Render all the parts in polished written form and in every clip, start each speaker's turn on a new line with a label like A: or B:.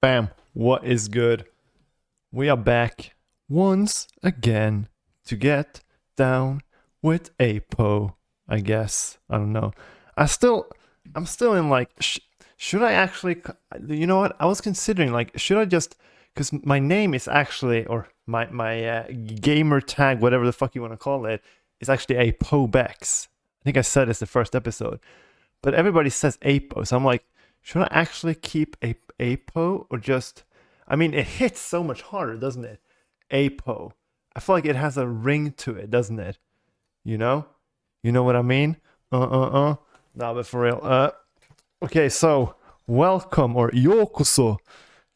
A: Bam. What is good? We are back once again to get down with Apo, I guess. I don't know. I'm still in like, should I actually, you know what? I was considering like, should I just, because my name is actually, or my gamer tag, whatever the fuck you want to call it, is actually Apo Bex. I think I said it's the first episode, but everybody says Apo, so I'm like, should I actually keep Apo or just? I mean, it hits so much harder, doesn't it? Apo. I feel like it has a ring to it, doesn't it? You know? You know what I mean? Nah, but for real. Okay, so welcome or yokoso.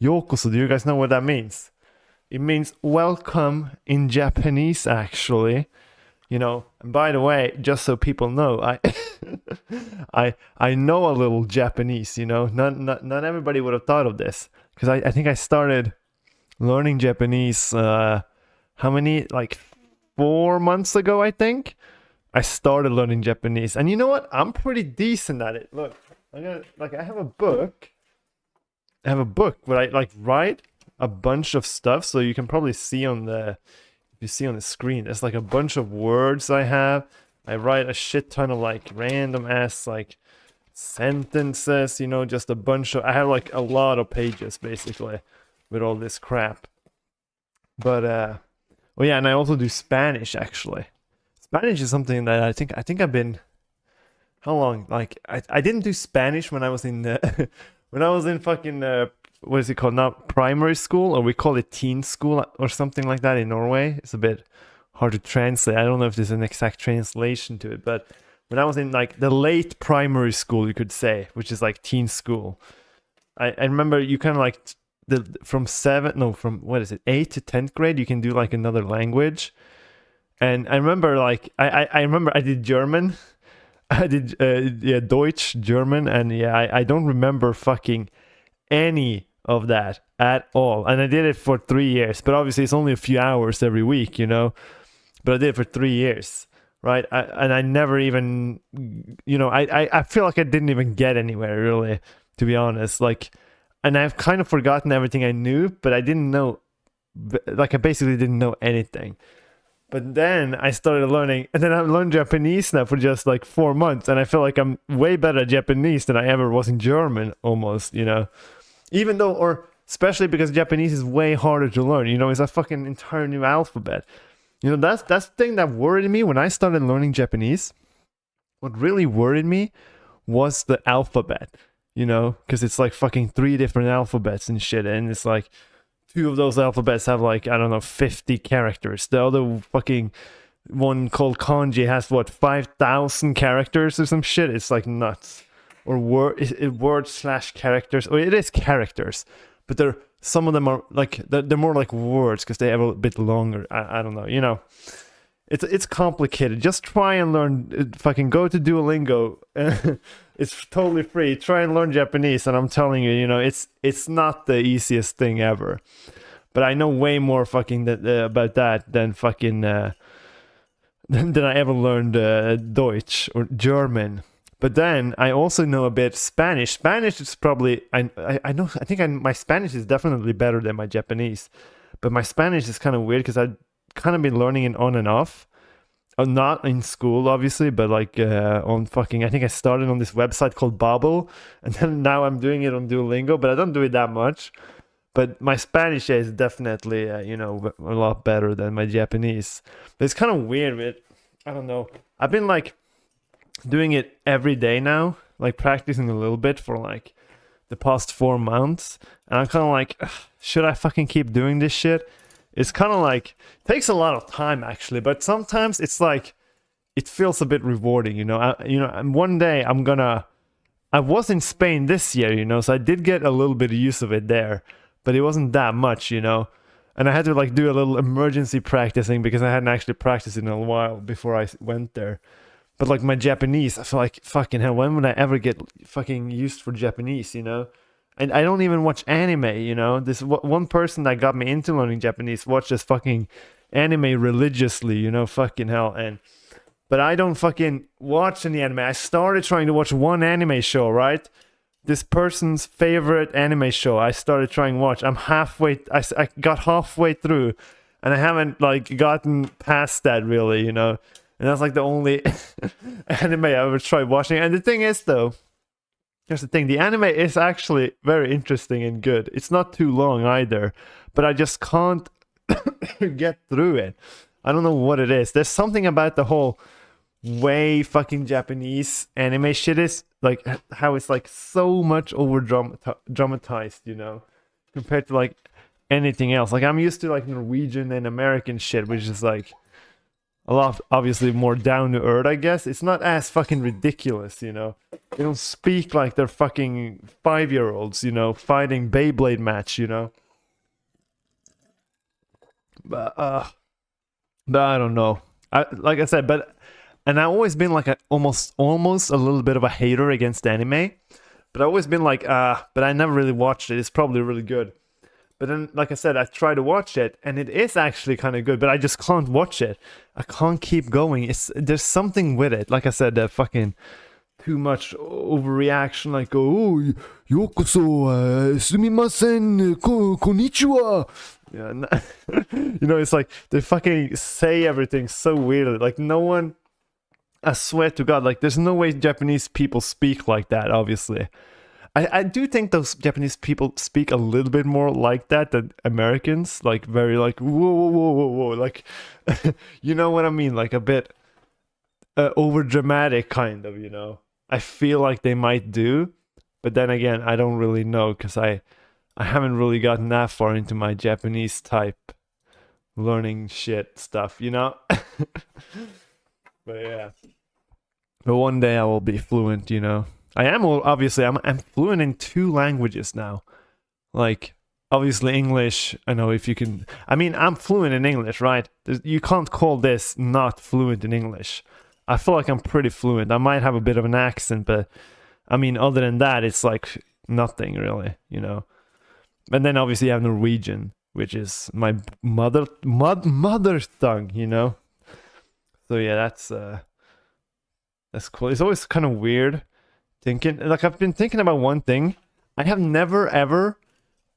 A: Yokoso. Do you guys know what that means? It means welcome in Japanese, actually. You know, and by the way, just so people know, I know a little Japanese. You know, not everybody would have thought of this because I think I started learning Japanese. How many? Like 4 months ago, I think. I started learning Japanese, and you know what? I'm pretty decent at it. Look, I have a book. I have a book where I like write a bunch of stuff, so you can probably see on the. You see on the screen, there's like a bunch of words I have. I write a shit ton of like random ass like sentences, you know, just a bunch of. I have like a lot of pages basically with all this crap. But oh yeah, and I also do Spanish actually. Spanish is something that I think I've been. How long? Like I didn't do Spanish when I was in when I was in fucking what is it called now? Primary school, or we call it teen school or something like that in Norway. It's a bit hard to translate. I don't know if there's an exact translation to it, but when I was in like the late primary school, you could say, which is like teen school, I remember you kind of like from what is it, 8th to 10th grade, you can do like another language. And I remember like I remember I did German. I did Deutsch, German, and I don't remember fucking any of that at all, and I did it for 3 years, but obviously it's only a few hours every week, you know, but I did it for 3 years, right? And I never even, you know, I feel like I didn't even get anywhere really, to be honest, like, and I've kind of forgotten everything I knew, but I didn't know, like I basically didn't know anything. But then I started learning, and then I learned Japanese now for just like 4 months, and I feel like I'm way better at Japanese than I ever was in German, almost, you know. Even though, or especially because Japanese is way harder to learn, you know, it's a fucking entire new alphabet. You know, that's the thing that worried me when I started learning Japanese. What really worried me was the alphabet, you know, because it's like fucking 3 different alphabets and shit, and it's like 2 of those alphabets have like, I don't know, 50 characters. The other fucking one called kanji has what, 5,000 characters or some shit. It's like nuts. Or word/characters. Or it is characters, but some of them are like they're more like words because they have a bit longer. I don't know. You know, it's complicated. Just try and learn. Fucking go to Duolingo. It's totally free. Try and learn Japanese, and I'm telling you, you know, it's not the easiest thing ever. But I know way more fucking about that than fucking than I ever learned Deutsch or German. But then I also know a bit Spanish. Spanish is probably I know I think my Spanish is definitely better than my Japanese. But my Spanish is kind of weird because I've kind of been learning it on and off. Not in school, obviously, but like on fucking. I think I started on this website called Babbel, and then now I'm doing it on Duolingo. But I don't do it that much. But my Spanish is definitely you know, a lot better than my Japanese. But it's kind of weird. I don't know. I've been like doing it every day now, like practicing a little bit for like the past 4 months, and I'm kind of like, should I fucking keep doing this shit? It's kind of like, it takes a lot of time actually, but sometimes it's like it feels a bit rewarding, you know. And one day I was in Spain this year, you know, so I did get a little bit of use of it there, but it wasn't that much, you know. And I had to like do a little emergency practicing because I hadn't actually practiced in a while before I went there. But like my Japanese, I feel like fucking hell, when would I ever get fucking used for Japanese, you know? And I don't even watch anime, you know? This one person that got me into learning Japanese watches fucking anime religiously, you know? Fucking hell. But I don't fucking watch any anime. I started trying to watch one anime show, right? this person's favorite anime show I started trying to watch. I got halfway through, and I haven't like gotten past that really, you know. And that's like the only anime I ever tried watching. And the thing is, though, here's the thing: the anime is actually very interesting and good. It's not too long either, but I just can't get through it. I don't know what it is. There's something about the whole way fucking Japanese anime shit is, like how it's like so much over dramatized, you know, compared to like anything else. Like I'm used to like Norwegian and American shit, which is like a lot obviously more down to earth, I guess. It's not as fucking ridiculous, you know. They don't speak like they're fucking 5-year-olds, you know, fighting Beyblade match, you know. But I don't know. Like I said, and I've always been like a almost a little bit of a hater against anime. But I've always been like, but I never really watched it. It's probably really good. But then, like I said, I tried to watch it, and it is actually kind of good. But I just can't watch it. I can't keep going. There's something with it. Like I said, that fucking too much overreaction. Like, oh, yokoso, sumimasen, konnichiwa. Yeah, you know, it's like they fucking say everything so weirdly. Like no one, I swear to God, like there's no way Japanese people speak like that. Obviously, I do think those Japanese people speak a little bit more like that than Americans. Like very like whoa whoa whoa whoa whoa. Like you know what I mean? Like a bit over dramatic kind of. You know, I feel like they might do, but then again, I don't really know because I haven't really gotten that far into my Japanese type learning shit stuff, you know? But yeah. But one day I will be fluent, you know? I am, obviously, I'm fluent in 2 languages now. Like, obviously English, I know if you can... I mean, I'm fluent in English, right? You can't call this not fluent in English. I feel like I'm pretty fluent. I might have a bit of an accent, but I mean, other than that, it's like nothing really, you know? And then obviously you have Norwegian, which is my mother tongue, you know. So yeah, that's cool. It's always kind of weird thinking. Like I've been thinking about one thing. I have never ever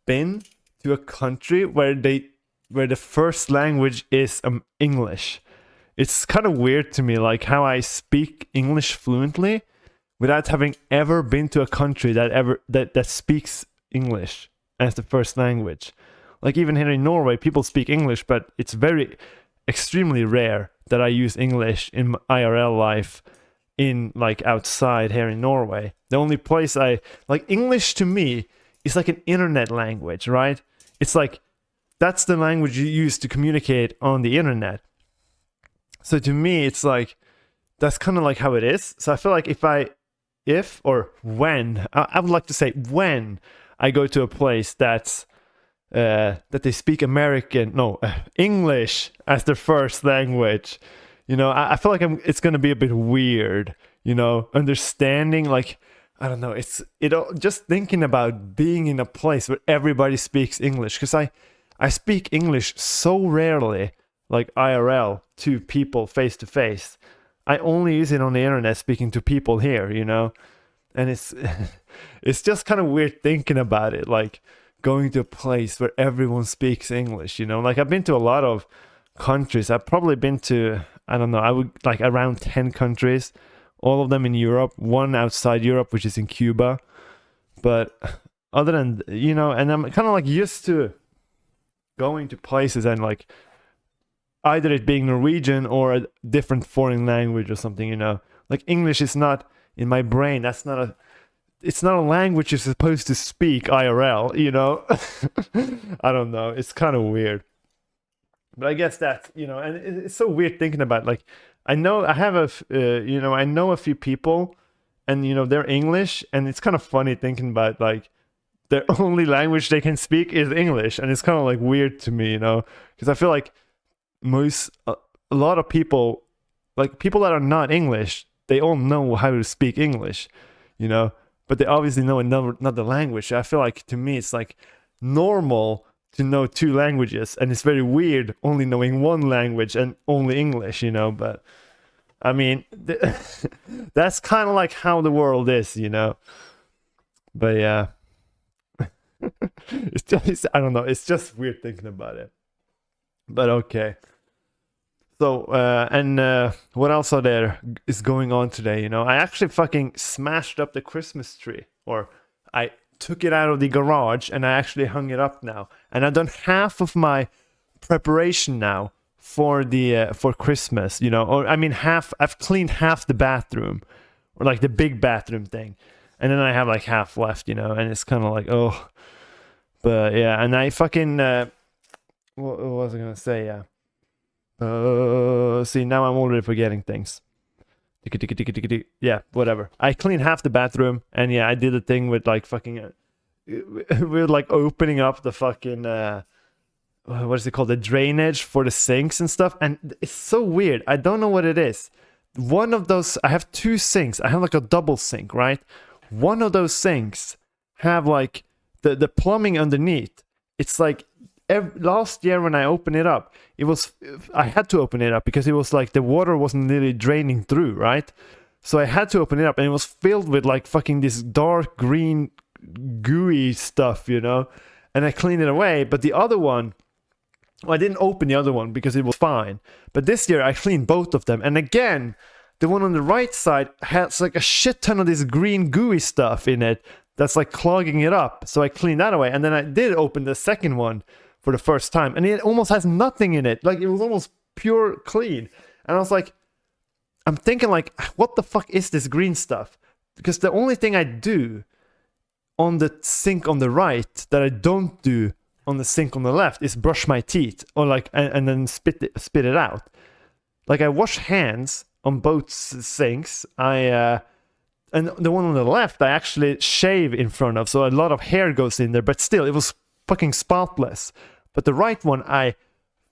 A: been to a country where the first language is English. It's kind of weird to me, like how I speak English fluently without having ever been to a country that speaks English as the first language. Like even here in Norway, people speak English, but it's very extremely rare that I use English in IRL life in like outside here in Norway. The only place I like English to me is like an internet language, right? It's like that's the language you use to communicate on the internet. So to me, it's like that's kind of like how it is. So I feel like if or when I would like to say when I go to a place that they speak English as their first language, you know, I feel like it's gonna be a bit weird, you know, understanding like I don't know, just thinking about being in a place where everybody speaks English, because I speak English so rarely, like IRL to people face to face. I only use it on the internet speaking to people here, you know. And it's just kind of weird thinking about it, like going to a place where everyone speaks English, you know. Like I've been to a lot of countries. I've probably been to, I don't know, I would like around 10 countries, all of them in Europe, one outside Europe, which is in Cuba. But other than, you know, and I'm kind of like used to going to places and like either it being Norwegian or a different foreign language or something, you know. Like English is not in my brain. It's not a language you're supposed to speak IRL, you know. I don't know. It's kind of weird. But I guess that's, you know, and it's so weird thinking about, like, I know I have I know a few people and, you know, they're English, and it's kind of funny thinking about, like, their only language they can speak is English. And it's kind of like weird to me, you know, because I feel like a lot of people, like people that are not English, they all know how to speak English, you know, but they obviously know another language. I feel like to me it's like normal to know 2 languages, and it's very weird only knowing one language and only English, you know. But I mean, that's kind of like how the world is, you know. But yeah, I don't know. It's just weird thinking about it. But okay. So what else are there is going on today? You know, I actually fucking smashed up the Christmas tree, or I took it out of the garage and I actually hung it up now, and I've done half of my preparation now for the for Christmas. You know, or I mean half. I've cleaned half the bathroom, or like the big bathroom thing, and then I have like half left. You know, and it's kind of like oh, but yeah, and I fucking what was I gonna say? Yeah. See, now I'm already forgetting things. Yeah, whatever. I cleaned half the bathroom, and yeah, I did a thing with like fucking, with like opening up the fucking, what is it called? The drainage for the sinks and stuff. And it's so weird. I don't know what it is. One of those, I have two sinks. I have like a double sink, right? One of those sinks have like the plumbing underneath. It's like last year when I opened it up, I had to open it up because it was like the water wasn't really draining through, right? So I had to open it up, and it was filled with like fucking this dark green gooey stuff, you know. And I cleaned it away, but the other one, well, I didn't open the other one because it was fine. But this year I cleaned both of them, and again, the one on the right side has like a shit ton of this green gooey stuff in it that's like clogging it up. So I cleaned that away, and then I did open the second one for the first time, and it almost has nothing in it. Like it was almost pure clean. And I was like, I'm thinking like, what the fuck is this green stuff? Because the only thing I do on the sink on the right that I don't do on the sink on the left is brush my teeth, or like and then spit it out. Like I wash hands on both sinks. And the one on the left I actually shave in front of, so a lot of hair goes in there, but still it was fucking spotless. But the right one I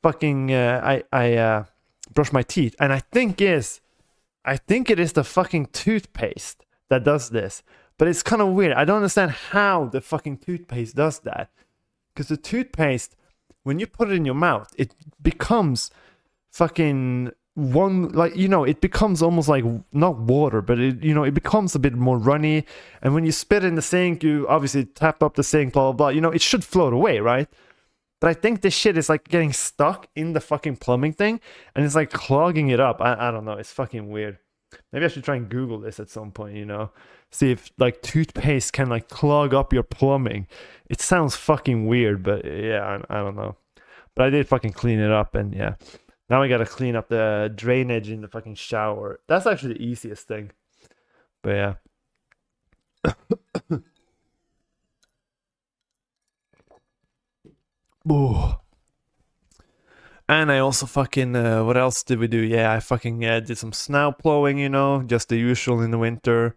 A: fucking I brush my teeth, and I think it is the fucking toothpaste that does this. But it's kind of weird. I don't understand how the fucking toothpaste does that, because the toothpaste, when you put it in your mouth, it becomes fucking one, like, you know, it becomes almost like not water, but it, you know, it becomes a bit more runny. And when you spit in the sink, you obviously tap up the sink, blah blah blah, you know, it should float away, right? But I think this shit is like getting stuck in the fucking plumbing thing, and it's like clogging it up. I don't know, it's fucking weird. Maybe I should try and Google this at some point, you know, see if like toothpaste can like clog up your plumbing. It sounds fucking weird, but yeah, I don't know. But I did fucking clean it up, and yeah, now I gotta clean up the drainage in the fucking shower. That's actually the easiest thing. But yeah. Ooh. And I also fucking, what else did we do? Yeah, I fucking did some snow plowing, you know, just the usual in the winter.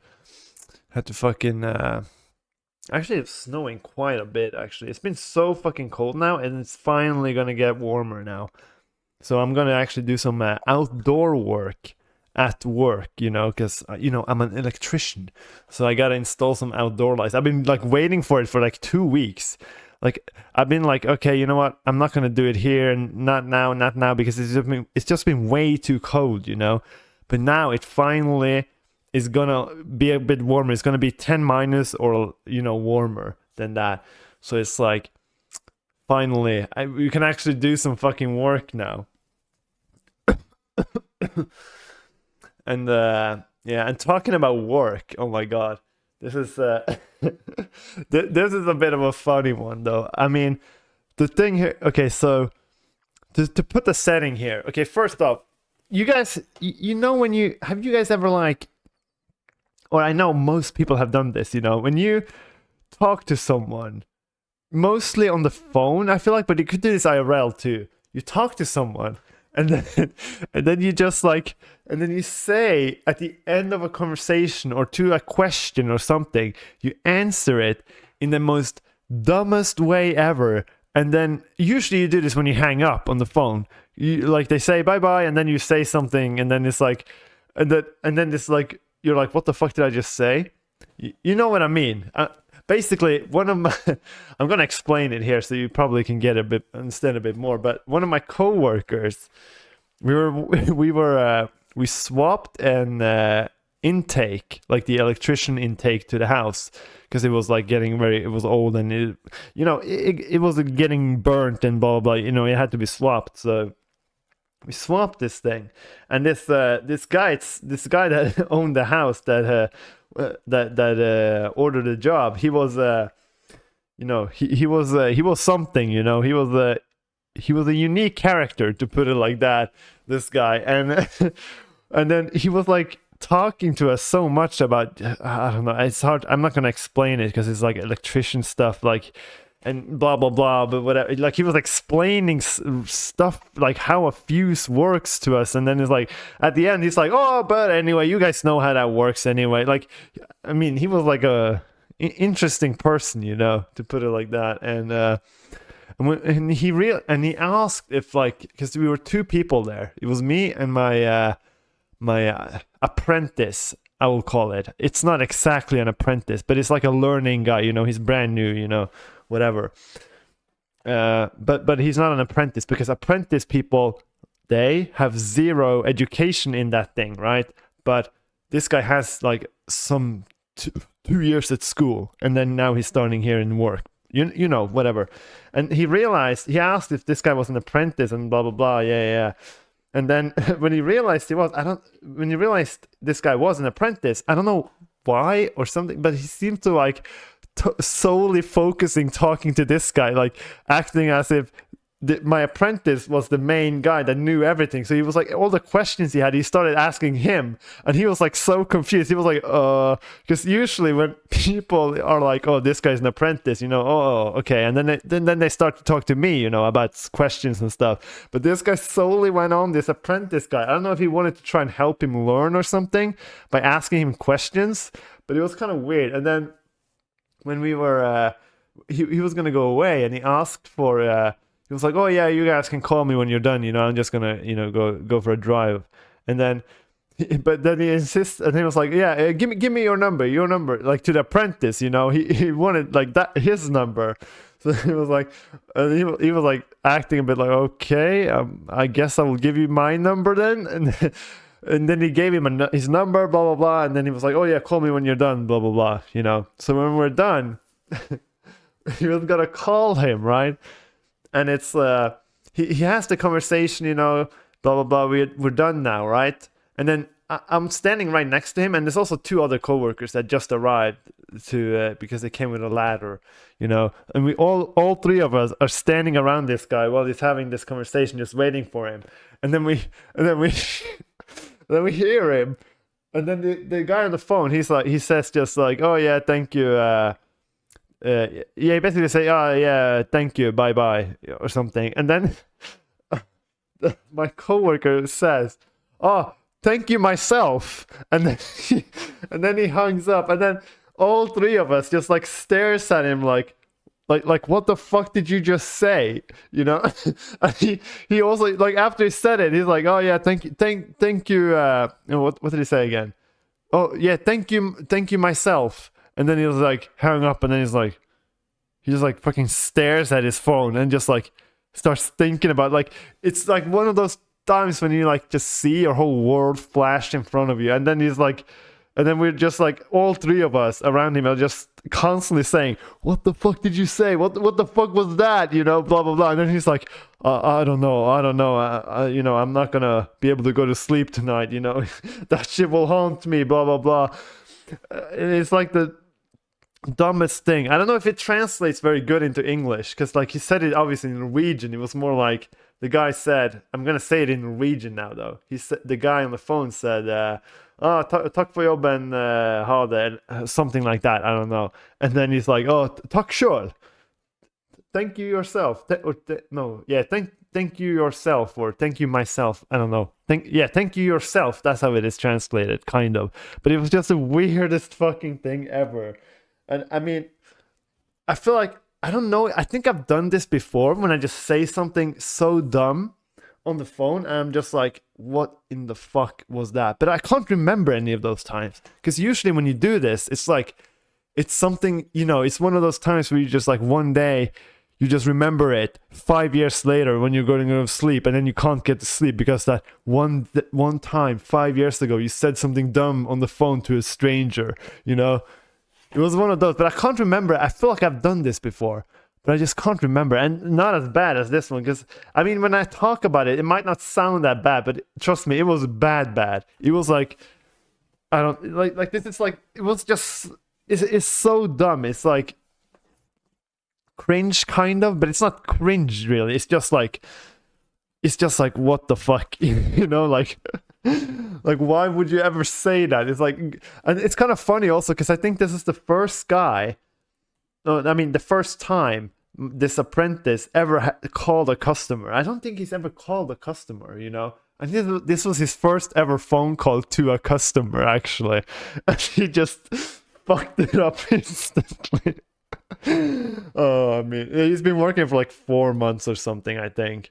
A: Had to fucking, actually it's snowing quite a bit, actually. It's been so fucking cold now, and it's finally gonna get warmer now. So I'm gonna actually do some outdoor work at work, you know, because, you know, I'm an electrician. So I gotta install some outdoor lights. I've been like waiting for it for like 2 weeks. Like I've been like, okay, you know what? I'm not gonna do it here, and not now, because it's just been way too cold, you know. But now it finally is gonna be a bit warmer. It's gonna be 10 minus, or, you know, warmer than that. So it's like, finally, we can actually do some fucking work now. And yeah, and talking about work, oh my god, this is this is a bit of a funny one though. I mean, the thing here, okay, so to put the setting here, okay, first off, you guys, you know, when you guys ever like, or I know most people have done this, you know, when you talk to someone, mostly on the phone, I feel like, but you could do this IRL too. You talk to someone, and then you just like, and then you say at the end of a conversation or to a question or something, you answer it in the most dumbest way ever. And then usually you do this when you hang up on the phone. You like, they say bye bye, and then you say something, and then it's like, and then it's like, you're like, what the fuck did I just say? You know what I mean? Basically, one of my, I'm gonna explain it here so you probably can get understand a bit more. But one of my coworkers, we swapped an intake, like the electrician intake to the house, because it was like getting it was old, and it was getting burnt and blah blah blah. It had to be swapped. So we swapped this thing, and this guy that owned the house that ordered the job, he was he was something. He was a unique character, to put it like that, this guy. And and then he was like talking to us so much about, I don't know, it's hard, I'm not gonna explain it because it's like electrician stuff, like, and blah blah blah, but whatever. Like, he was explaining stuff like how a fuse works to us, and then it's like at the end he's like, oh, but anyway, you guys know how that works anyway. Like, I mean, he was like a interesting person, to put it like that. And he asked if, like, because we were two people there. It was me and my apprentice, I will call it. It's not exactly an apprentice, but it's like a learning guy. He's brand new. Whatever. But he's not an apprentice, because apprentice people, they have zero education in that thing, right? But this guy has like some 2 years at school, and then now he's starting here in work. Whatever. And he asked if this guy was an apprentice, and blah blah blah. Yeah. And then when he realized this guy was an apprentice, I don't know why or something, but he seemed to like solely focusing talking to this guy, like acting as if my apprentice was the main guy that knew everything. So he was like, all the questions he started asking him, and he was like so confused. He was like, because usually when people are like, oh, this guy's an apprentice, oh, okay, and then they start to talk to me, about questions and stuff. But this guy solely went on this apprentice guy. I don't know if he wanted to try and help him learn or something by asking him questions, but it was kind of weird. And then when we were, he was gonna go away, and he asked for. He was like, oh yeah, you guys can call me when you're done, I'm just gonna, go for a drive. And then, but then he insisted, and he was like, yeah, give me your number, like, to the apprentice, he wanted like that, his number. So he was like, he was like acting a bit like, okay, I guess I will give you my number then. And then he gave him his number, blah blah blah, and then he was like, oh yeah, call me when you're done, blah blah blah, So when we're done, he was gonna call him, right? And it's he has the conversation, blah blah blah. We're done now, right? And then I'm standing right next to him, and there's also two other coworkers that just arrived because they came with a ladder, And we all three of us are standing around this guy while he's having this conversation, just waiting for him. And then we then we hear him, and then the guy on the phone, he says just like, oh yeah, thank you. He basically say, oh yeah, thank you, bye bye, or something. And then my coworker says, oh, thank you myself. And then he hangs up, and then all three of us just like stares at him like what the fuck did you just say? And he also, like, after he said it, he's like, oh yeah, thank you. What did he say again? Oh yeah, thank you myself. And then he was like hung up, and then he just like fucking stares at his phone and just like starts thinking about, like, it's like one of those times when you like just see your whole world flashed in front of you, and then we're just like, all three of us around him are just constantly saying, what the fuck did you say? What the fuck was that? Blah blah blah. And then he's like, I don't know. I'm not gonna be able to go to sleep tonight. That shit will haunt me. Blah blah blah. It's like the dumbest thing. I don't know if it translates very good into English, because like he said it obviously in Norwegian. It was more like, the guy said, I'm gonna say it in Norwegian now though. The guy on the phone said, takk for jobben, ha det, something like that. I don't know. And then he's like, oh, takk sjøl. Thank you yourself. Thank you yourself, or thank you myself. I don't know. Thank you yourself. That's how it is translated, kind of. But it was just the weirdest fucking thing ever. And I mean, I feel like, I don't know, I think I've done this before when I just say something so dumb on the phone, and I'm just like, what in the fuck was that? But I can't remember any of those times, because usually when you do this, it's like, it's something, it's one of those times where you just like, one day you just remember it 5 years later when you're going to sleep, and then you can't get to sleep because that one time 5 years ago you said something dumb on the phone to a stranger, you know. It was one of those, but I can't remember. I feel like I've done this before, but I just can't remember. And not as bad as this one, because I mean, when I talk about it, it might not sound that bad, but trust me, it was bad. It was like, I don't like this. It's like, it was just, it's so dumb. It's like cringe kind of, but it's not cringe really. It's just like what the fuck, you know, like like why would you ever say that? It's like, and it's kind of funny also because I think this is the first guy, I mean the first time this apprentice ever called a customer. I don't think he's ever called a customer, you know. And this was his first ever phone call to a customer, actually. And he just fucked it up instantly. Oh, I mean, he's been working for like 4 months or something, I think.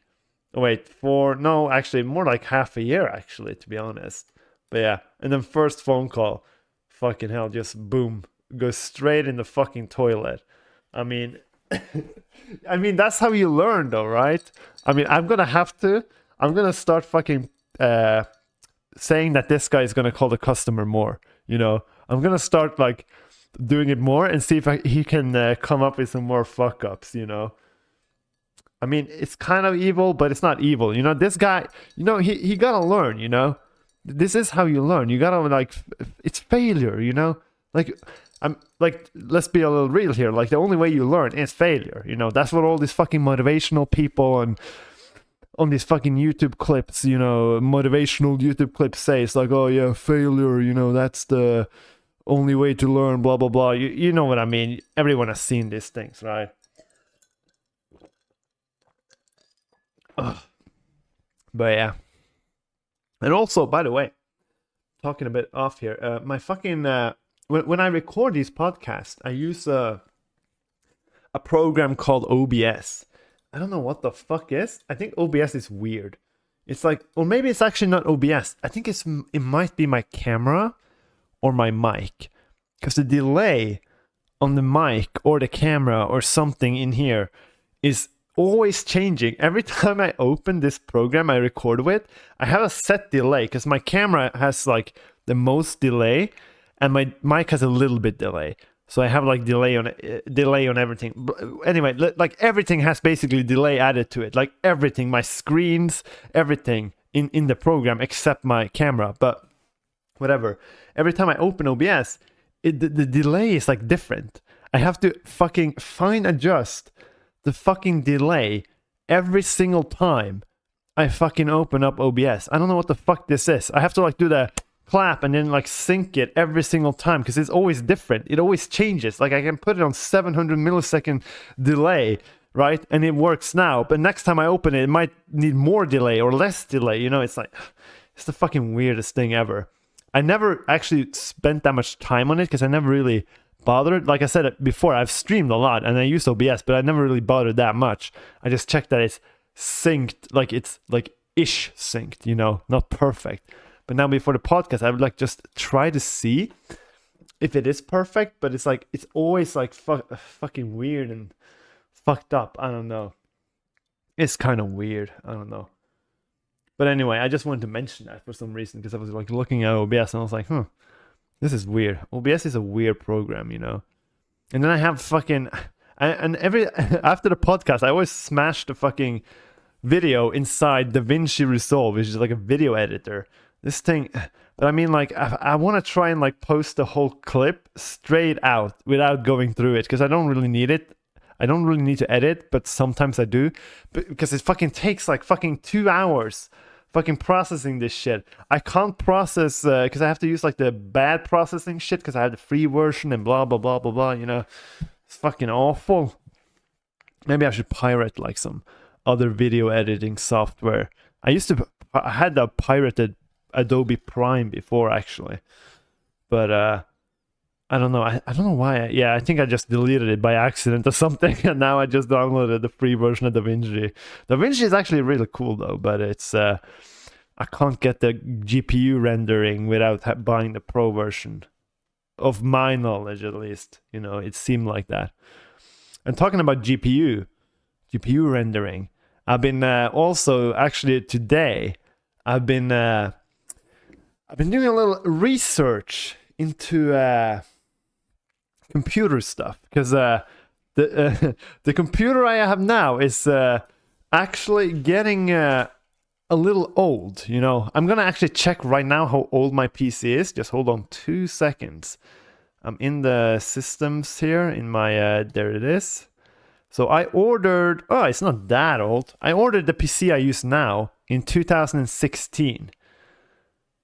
A: Wait, no, actually, more like half a year, actually, to be honest. But yeah, and then first phone call, fucking hell, just boom, goes straight in the fucking toilet. I mean, I mean, that's how you learn, though, right? I mean, I'm gonna start fucking saying that this guy is gonna call the customer more, you know? I'm gonna start, like, doing it more and see if he can come up with some more fuck-ups, you know? I mean, it's kind of evil, but it's not evil. You know, this guy, you know, he gotta learn, you know? This is how you learn. You gotta, like, it's failure, you know? Like, let's be a little real here. Like, the only way you learn is failure, you know? That's what all these fucking motivational people and on these fucking YouTube clips, you know, motivational YouTube clips say. It's like, oh yeah, failure, you know, that's the only way to learn, blah, blah, blah. You know what I mean? Everyone has seen these things, right? Ugh. But yeah. And also, by the way, talking a bit off here, my fucking when I record these podcasts, I use a program called OBS. I don't know what the fuck is. I think OBS is weird. It's like, or maybe it's actually not OBS. I think it might be my camera or my mic, because the delay on the mic or the camera or something in here is always changing. Every time I open this program I record with, I have a set delay, because my camera has like the most delay and my mic has a little bit delay. So I have like delay on everything. Anyway, like everything has basically delay added to it. Like everything, my screens, everything in the program except my camera. But whatever. Every time I open OBS, the delay is like different. I have to fucking fine adjust the fucking delay every single time I fucking open up OBS. I don't know what the fuck this is. I have to like do the clap and then like sync it every single time, because it's always different. It always changes. Like I can put it on 700 millisecond delay, right? And it works now. But next time I open it, it might need more delay or less delay. You know, it's like, it's the fucking weirdest thing ever. I never actually spent that much time on it because I never really bothered. Like I said before, I've streamed a lot and I use OBS, but I never really bothered that much. I just checked that it's synced, like it's like ish synced, you know, not perfect. But now before the podcast, I would like just try to see if it is perfect, but it's like, it's always like fucking weird and fucked up. I don't know. It's kind of weird. I don't know. But anyway, I just wanted to mention that for some reason, because I was like looking at OBS and I was like, this is weird. OBS is a weird program, you know. And then I have fucking, and after the podcast, I always smash the fucking video inside DaVinci Resolve, which is like a video editor. This thing, but I mean, like, I want to try and like post the whole clip straight out without going through it, because I don't really need it. I don't really need to edit, but sometimes I do, because it fucking takes like fucking 2 hours fucking processing this shit. I can't process, because I have to use like the bad processing shit, because I have the free version and blah, blah, blah, blah, blah, you know. It's fucking awful. Maybe I should pirate like some other video editing software. I had a pirated Adobe Prime before, actually, but I don't know. I don't know why. I think I just deleted it by accident or something, and now I just downloaded the free version of DaVinci. DaVinci is actually really cool though, but it's I can't get the GPU rendering without buying the pro version, of my knowledge at least. You know, it seemed like that. And talking about GPU, GPU rendering. I've been also actually today. I've been doing a little research into computer stuff because the the computer I have now is actually getting a little old. You know, I'm gonna actually check right now how old my PC is. Just hold on 2 seconds. I'm in the systems here in my there it is. So I ordered, oh, it's not that old. I ordered the PC I use now in 2016.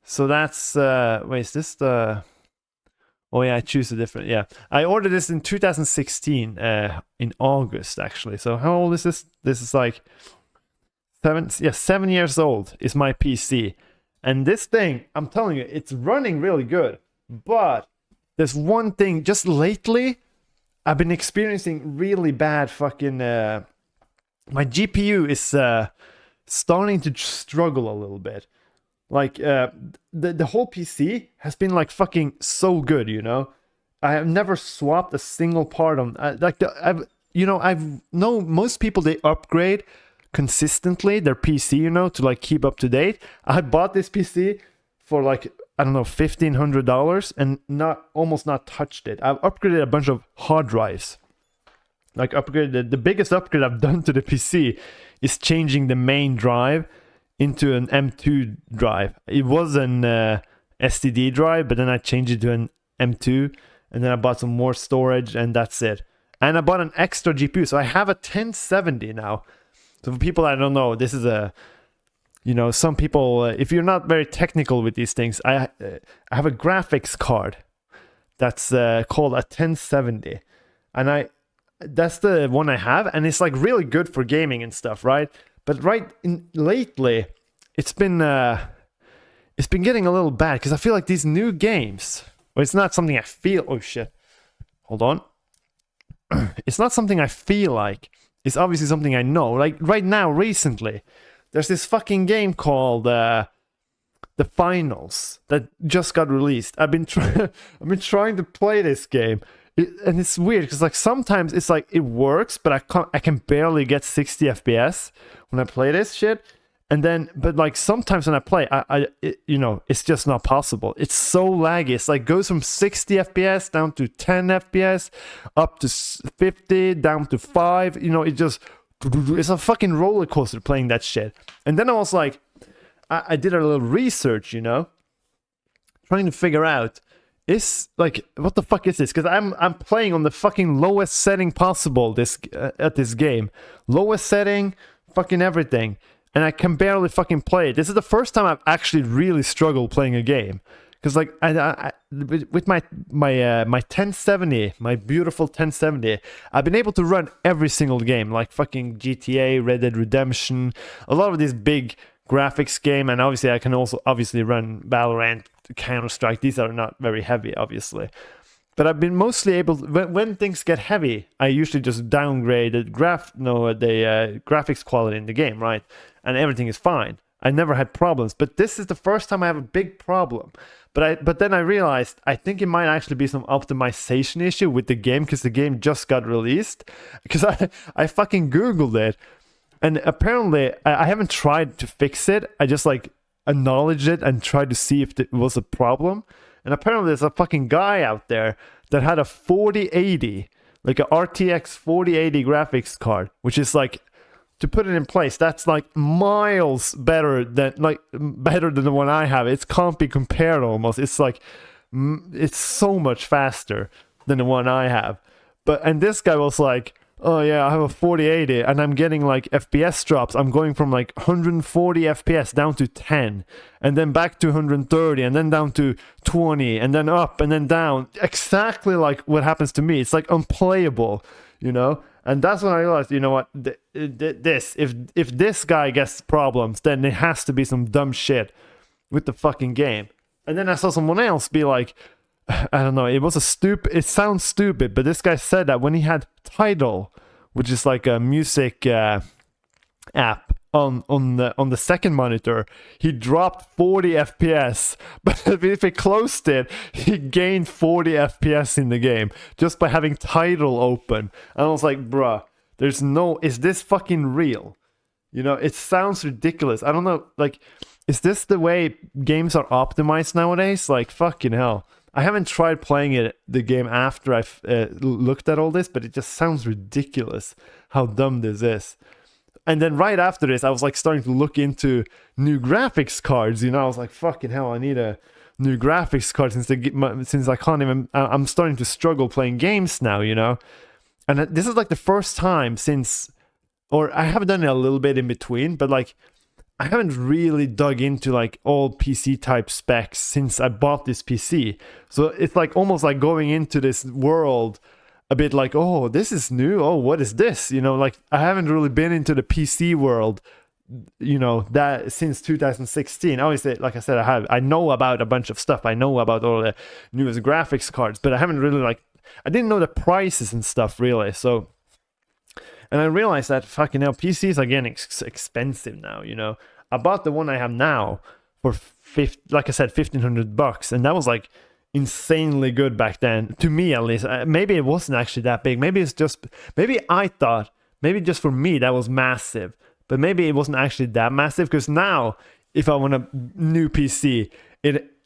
A: So that's wait, is this the, oh yeah, I choose a different, yeah. I ordered this in 2016 in August actually. So how old is this? This is like 7 years old is my PC. And this thing, I'm telling you, it's running really good. But there's one thing, just lately, I've been experiencing really bad fucking... my GPU is starting to struggle a little bit. Like, the whole PC has been like fucking so good, you know? I have never swapped a single part on... I've know most people, they upgrade consistently their PC, you know, to like keep up to date. I bought this PC for like, I don't know, $1,500 and almost not touched it. I've upgraded a bunch of hard drives. Like upgraded, the biggest upgrade I've done to the PC is changing the main drive into an M2 drive. It was an SSD drive, but then I changed it to an M2, and then I bought some more storage, and that's it. And I bought an extra GPU, so I have a 1070 now. So for people that don't know, this is a, you know, some people, if you're not very technical with these things, I have a graphics card that's called a 1070, and that's the one I have, and it's like really good for gaming and stuff, right? But lately, it's been getting a little bad because I feel like these new games, well, it's not something I feel. Oh shit! Hold on. It's not something I feel like. It's obviously something I know. Like right now, recently, there's this fucking game called The Finals that just got released. I've been trying to play this game, and it's weird because like sometimes it's like it works, but I can barely get 60 FPS when I play this shit. And then, but like sometimes when I play, it's just not possible. It's so laggy. It's like goes from 60 FPS down to 10 FPS, up to 50, down to 5. You know, it's a fucking roller coaster playing that shit. And then I was like, I did a little research, you know, trying to figure out like what the fuck is this? Because I'm playing on the fucking lowest setting possible at this game, lowest setting, fucking everything. And I can barely fucking play it. This is the first time I've actually really struggled playing a game. Because like with my 1070, my beautiful 1070, I've been able to run every single game, like fucking GTA, Red Dead Redemption, a lot of these big graphics game, and obviously I can also obviously run Valorant, Counter-Strike. These are not very heavy, obviously. But I've been mostly able to, when things get heavy, I usually just downgrade the graphics quality in the game, right? And everything is fine. I never had problems, but this is the first time I have a big problem. But then I realized I think it might actually be some optimization issue with the game because the game just got released. Because I fucking Googled it, and apparently I haven't tried to fix it. I just like acknowledged it and tried to see if it was a problem. And apparently there's a fucking guy out there that had a 4080, like a RTX 4080 graphics card, which is like, to put it in place, that's like miles better than the one I have. It can't be compared almost. It's like, it's so much faster than the one I have. And this guy was like, oh yeah, I have a 4080 and I'm getting like FPS drops. I'm going from like 140 FPS down to 10 and then back to 130 and then down to 20 and then up and then down. Exactly like what happens to me. It's like unplayable, you know? And that's when I realized, you know what, if this guy gets problems, then there has to be some dumb shit with the fucking game. And then I saw someone else be like, I don't know, it sounds stupid, but this guy said that when he had Tidal, which is like a music app on the second monitor, he dropped 40 FPS, but if he closed it, he gained 40 FPS in the game just by having Tidal open. And I was like, bruh, There's no, is this fucking real? You know, it sounds ridiculous. I don't know, like, is this the way games are optimized nowadays? Like, fucking hell. I haven't tried playing the game after I've looked at all this, but it just sounds ridiculous how dumb this is. And then right after this, I was like starting to look into new graphics cards. You know, I was like, fucking hell, I need a new graphics card since I can't even. I'm starting to struggle playing games now. You know, and this is like the first time since, or I have done it a little bit in between, but like I haven't really dug into like all PC type specs since I bought this PC. So it's like almost like going into this world a bit like, oh, this is new. Oh, what is this? You know, like I haven't really been into the PC world, you know, that since 2016. Obviously, like I said, I know about a bunch of stuff. I know about all the newest graphics cards, but I haven't really I didn't know the prices and stuff really. So, and I realized that fucking hell, PCs are getting expensive now. You know, I bought the one I have now for like I said, $1,500, and that was like insanely good back then, to me at least. Maybe it wasn't actually that big. Maybe I thought, maybe just for me that was massive, but maybe it wasn't actually that massive, because now if I want a new PC,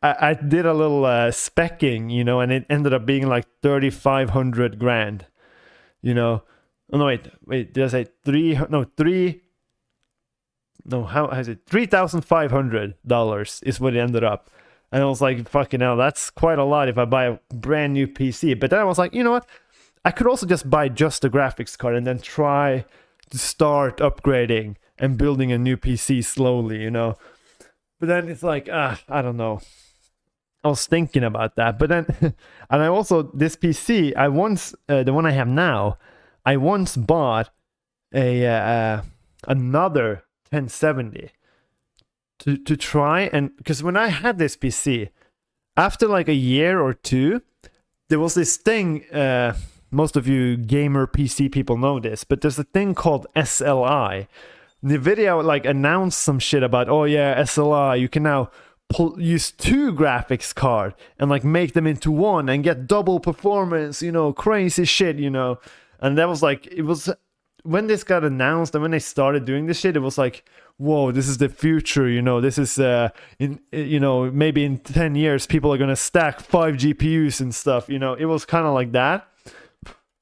A: I did a little specking, you know, and it ended up being like 3,500 grand, you know. Oh no, wait, did I say how is it? $3,500 is what it ended up. And I was like, fucking hell, that's quite a lot if I buy a brand new PC. But then I was like, you know what? I could also just buy just the graphics card and then try to start upgrading and building a new PC slowly, you know? But then it's like, I don't know. I was thinking about that. But then, and I also, this PC, the one I have now, I once bought another 1070. To try, and because when I had this PC, after like a year or two, there was this thing, most of you gamer PC people know this, but there's a thing called SLI. NVIDIA like announced some shit about, oh yeah, SLI, you can now use two graphics card and like make them into one and get double performance, you know, crazy shit, you know. And that was like, it was when this got announced and when they started doing this shit, it was like, whoa, this is the future, you know. This is you know, maybe in 10 years people are gonna stack 5 GPUs and stuff, you know. It was kind of like that.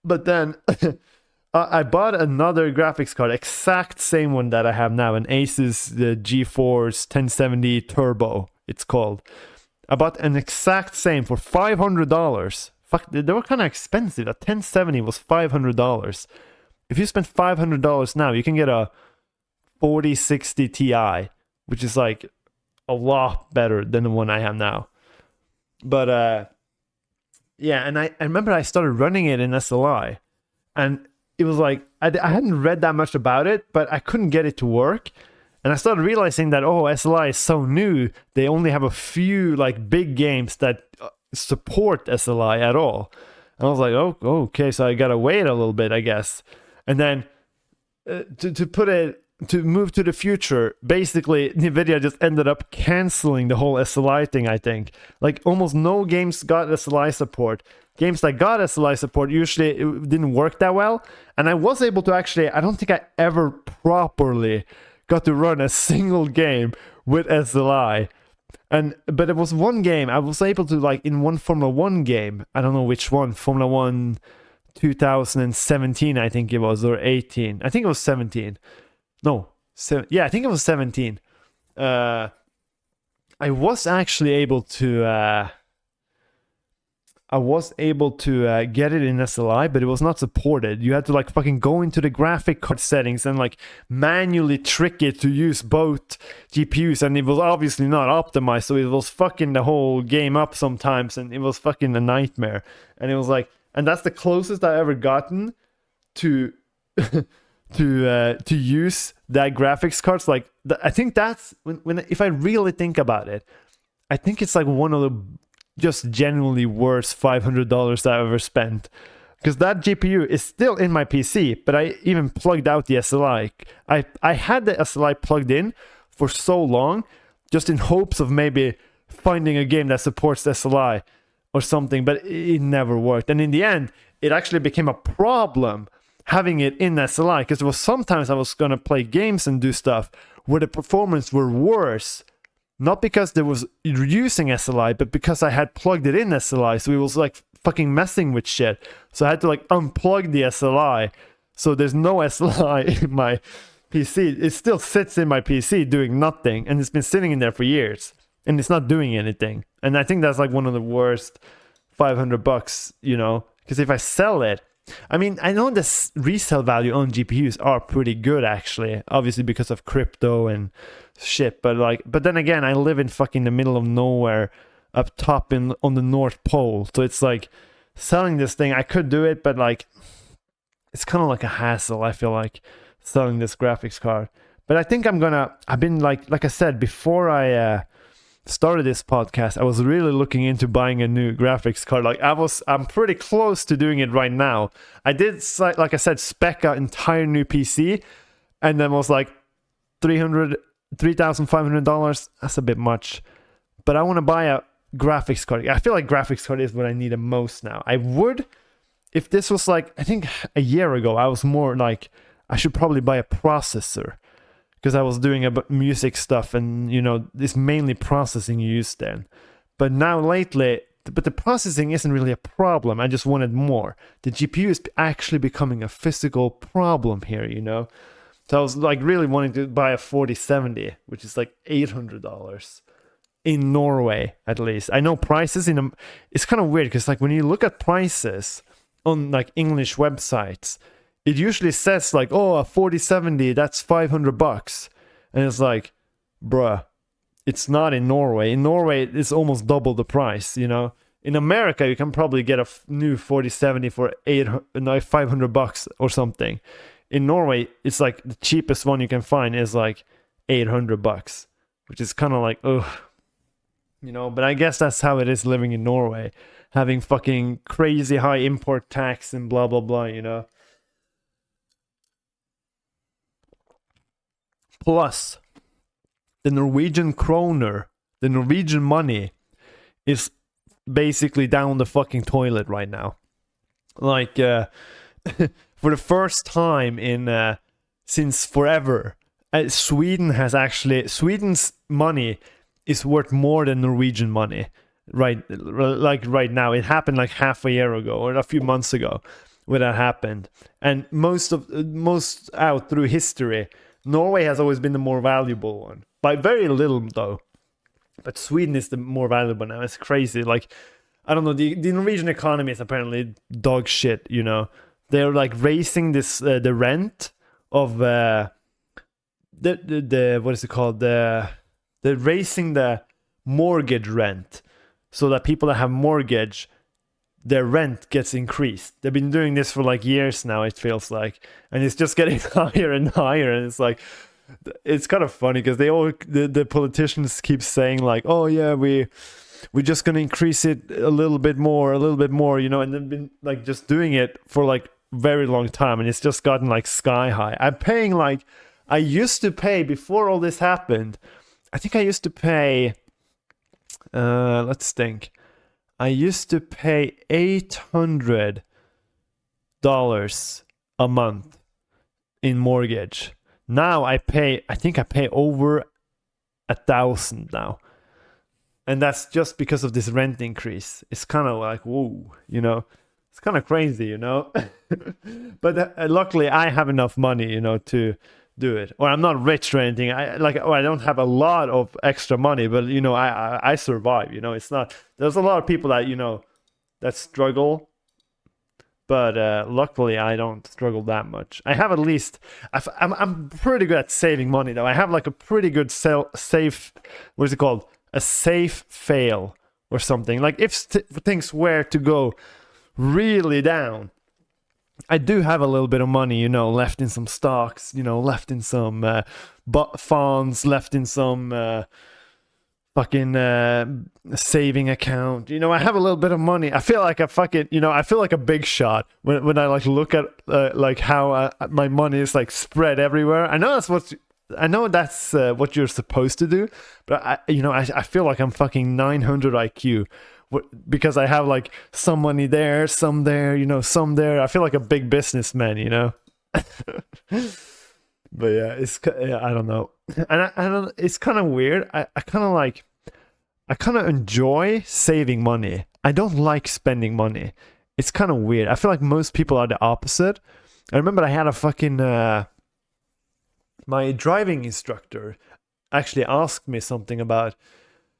A: But then I bought another graphics card, exact same one that I have now, an Asus GeForce 1070 Turbo, it's called. I bought an exact same for $500. Fuck, they were kind of expensive. A 1070 was $500. If you spend $500 now, you can get a 4060 Ti, which is like a lot better than the one I have now. But yeah, and I remember I started running it in SLI, and it was like I hadn't read that much about it, but I couldn't get it to work. And I started realizing that, oh, SLI is so new, they only have a few like big games that support SLI at all. And I was like, oh, okay, so I gotta wait a little bit, I guess. And then to move to the future, basically NVIDIA just ended up canceling the whole SLI thing, I think. Like almost no games got SLI support. Games that got SLI support, usually it didn't work that well. And I was able to actually, I don't think I ever properly got to run a single game with SLI. But it was one game, I was able to, like in one Formula 1 game, I don't know which one, Formula 1 2017, I think it was, or 18. I think it was 17. No, yeah, I think it was 17. I was actually able to get it in SLI, but it was not supported. You had to like fucking go into the graphic card settings and like manually trick it to use both GPUs, and it was obviously not optimized, so it was fucking the whole game up sometimes, and it was fucking a nightmare. And it was like, and that's the closest I've ever gotten to to use that graphics cards. Like I think that's when if I really think about it, I think it's like one of the just genuinely worst $500 that I've ever spent, because that GPU is still in my PC, but I even plugged out the SLI. I had the SLI plugged in for so long just in hopes of maybe finding a game that supports SLI or something, but it never worked. And in the end, it actually became a problem having it in SLI, because there was sometimes I was gonna play games and do stuff where the performance were worse, not because there was using SLI, but because I had plugged it in SLI, so it was like fucking messing with shit. So I had to like unplug the SLI, so there's no SLI in my PC. It still sits in my PC doing nothing, and it's been sitting in there for years, and it's not doing anything. And I think that's like one of the worst $500, you know, because if I sell it, I mean, I know the resale value on GPUs are pretty good actually, obviously because of crypto and shit. But then again, I live in fucking the middle of nowhere, up top on the North Pole. So it's like selling this thing. I could do it, but like it's kind of like a hassle. I feel like selling this graphics card. But I think I've been like I said before I started this podcast, I was really looking into buying a new graphics card. Like I'm pretty close to doing it right now. I did, like I said, spec an entire new PC, and then was like $3,500. That's a bit much, but I want to buy a graphics card. I feel like graphics card is what I need the most now. I would, if this was like, I think a year ago, I was more like I should probably buy a processor, because I was doing music stuff, and you know, it's mainly processing you use then. But now lately, but the processing isn't really a problem. I just wanted more. The GPU is actually becoming a physical problem here, you know. So I was like really wanting to buy a 4070, which is like $800 in Norway at least. I know prices it's kind of weird, because like when you look at prices on like English websites, it usually says like, oh, a 4070, that's $500. And it's like, bruh, it's not in Norway. In Norway, it's almost double the price, you know. In America, you can probably get a new 4070 for $500 or something. In Norway, it's like the cheapest one you can find is like $800, which is kind of like, ugh, you know. But I guess that's how it is living in Norway, having fucking crazy high import tax and blah, blah, blah, you know. Plus, the Norwegian kroner, the Norwegian money, is basically down the fucking toilet right now. Like, for the first time in since forever, Sweden's money is worth more than Norwegian money. Right now, it happened like half a year ago or a few months ago when that happened. And most out through history, Norway has always been the more valuable one. By very little, though. But Sweden is the more valuable now. It's crazy. Like, I don't know, the Norwegian economy is apparently dog shit, you know. They're, like, raising the rent of the what is it called? They're raising the mortgage rent so that people that have mortgage, their rent gets increased. They've been doing this for like years now, it feels like, and it's just getting higher and higher. And it's like, it's kind of funny because the politicians keep saying like, oh yeah, we're just gonna increase it a little bit more, you know, and they've been like just doing it for like very long time, and it's just gotten like sky high. I'm paying like, I used to pay before all this happened. I think I used to pay, let's think. I used to pay $800 a month in mortgage. Now I think I pay over $1,000 now. And that's just because of this rent increase. It's kind of like, whoa, you know, it's kind of crazy, you know. But luckily I have enough money, you know, to do it. Or I'm not rich or anything. I don't have a lot of extra money, but you know, I survive, you know. It's not, there's a lot of people that, you know, that struggle, but luckily I don't struggle that much. I have at least, I'm pretty good at saving money though. I have like a pretty good safe, what is it called? A safe fail or something. Like if things were to go really down, I do have a little bit of money, you know, left in some stocks, you know, left in some funds, left in some fucking saving account. You know, I have a little bit of money. I feel like I feel like a big shot when I like look at like how my money is like spread everywhere. I know that's what you're supposed to do, but I feel like I'm fucking 900 IQ because I have like some money there, some there, some there. I feel like a big businessman. But yeah, I don't know, and I don't. It's kind of weird. I kind of like, I kind of enjoy saving money. I don't like spending money. It's kind of weird. I feel like most people are the opposite. I remember I had a fucking my driving instructor actually asked me something about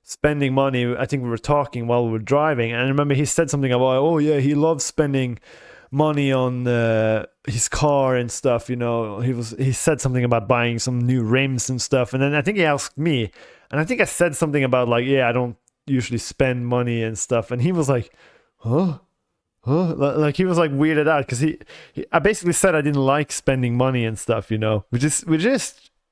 A: spending money. I think we were talking while we were driving, and I remember he said something about, oh yeah, he loves spending money on his car and stuff. He said something about buying some new rims and stuff, and then I think he asked me, and I think I said something about like, yeah, I don't usually spend money and stuff, and he was like, huh, like he was like weirded out because I basically said I didn't like spending money and stuff, which is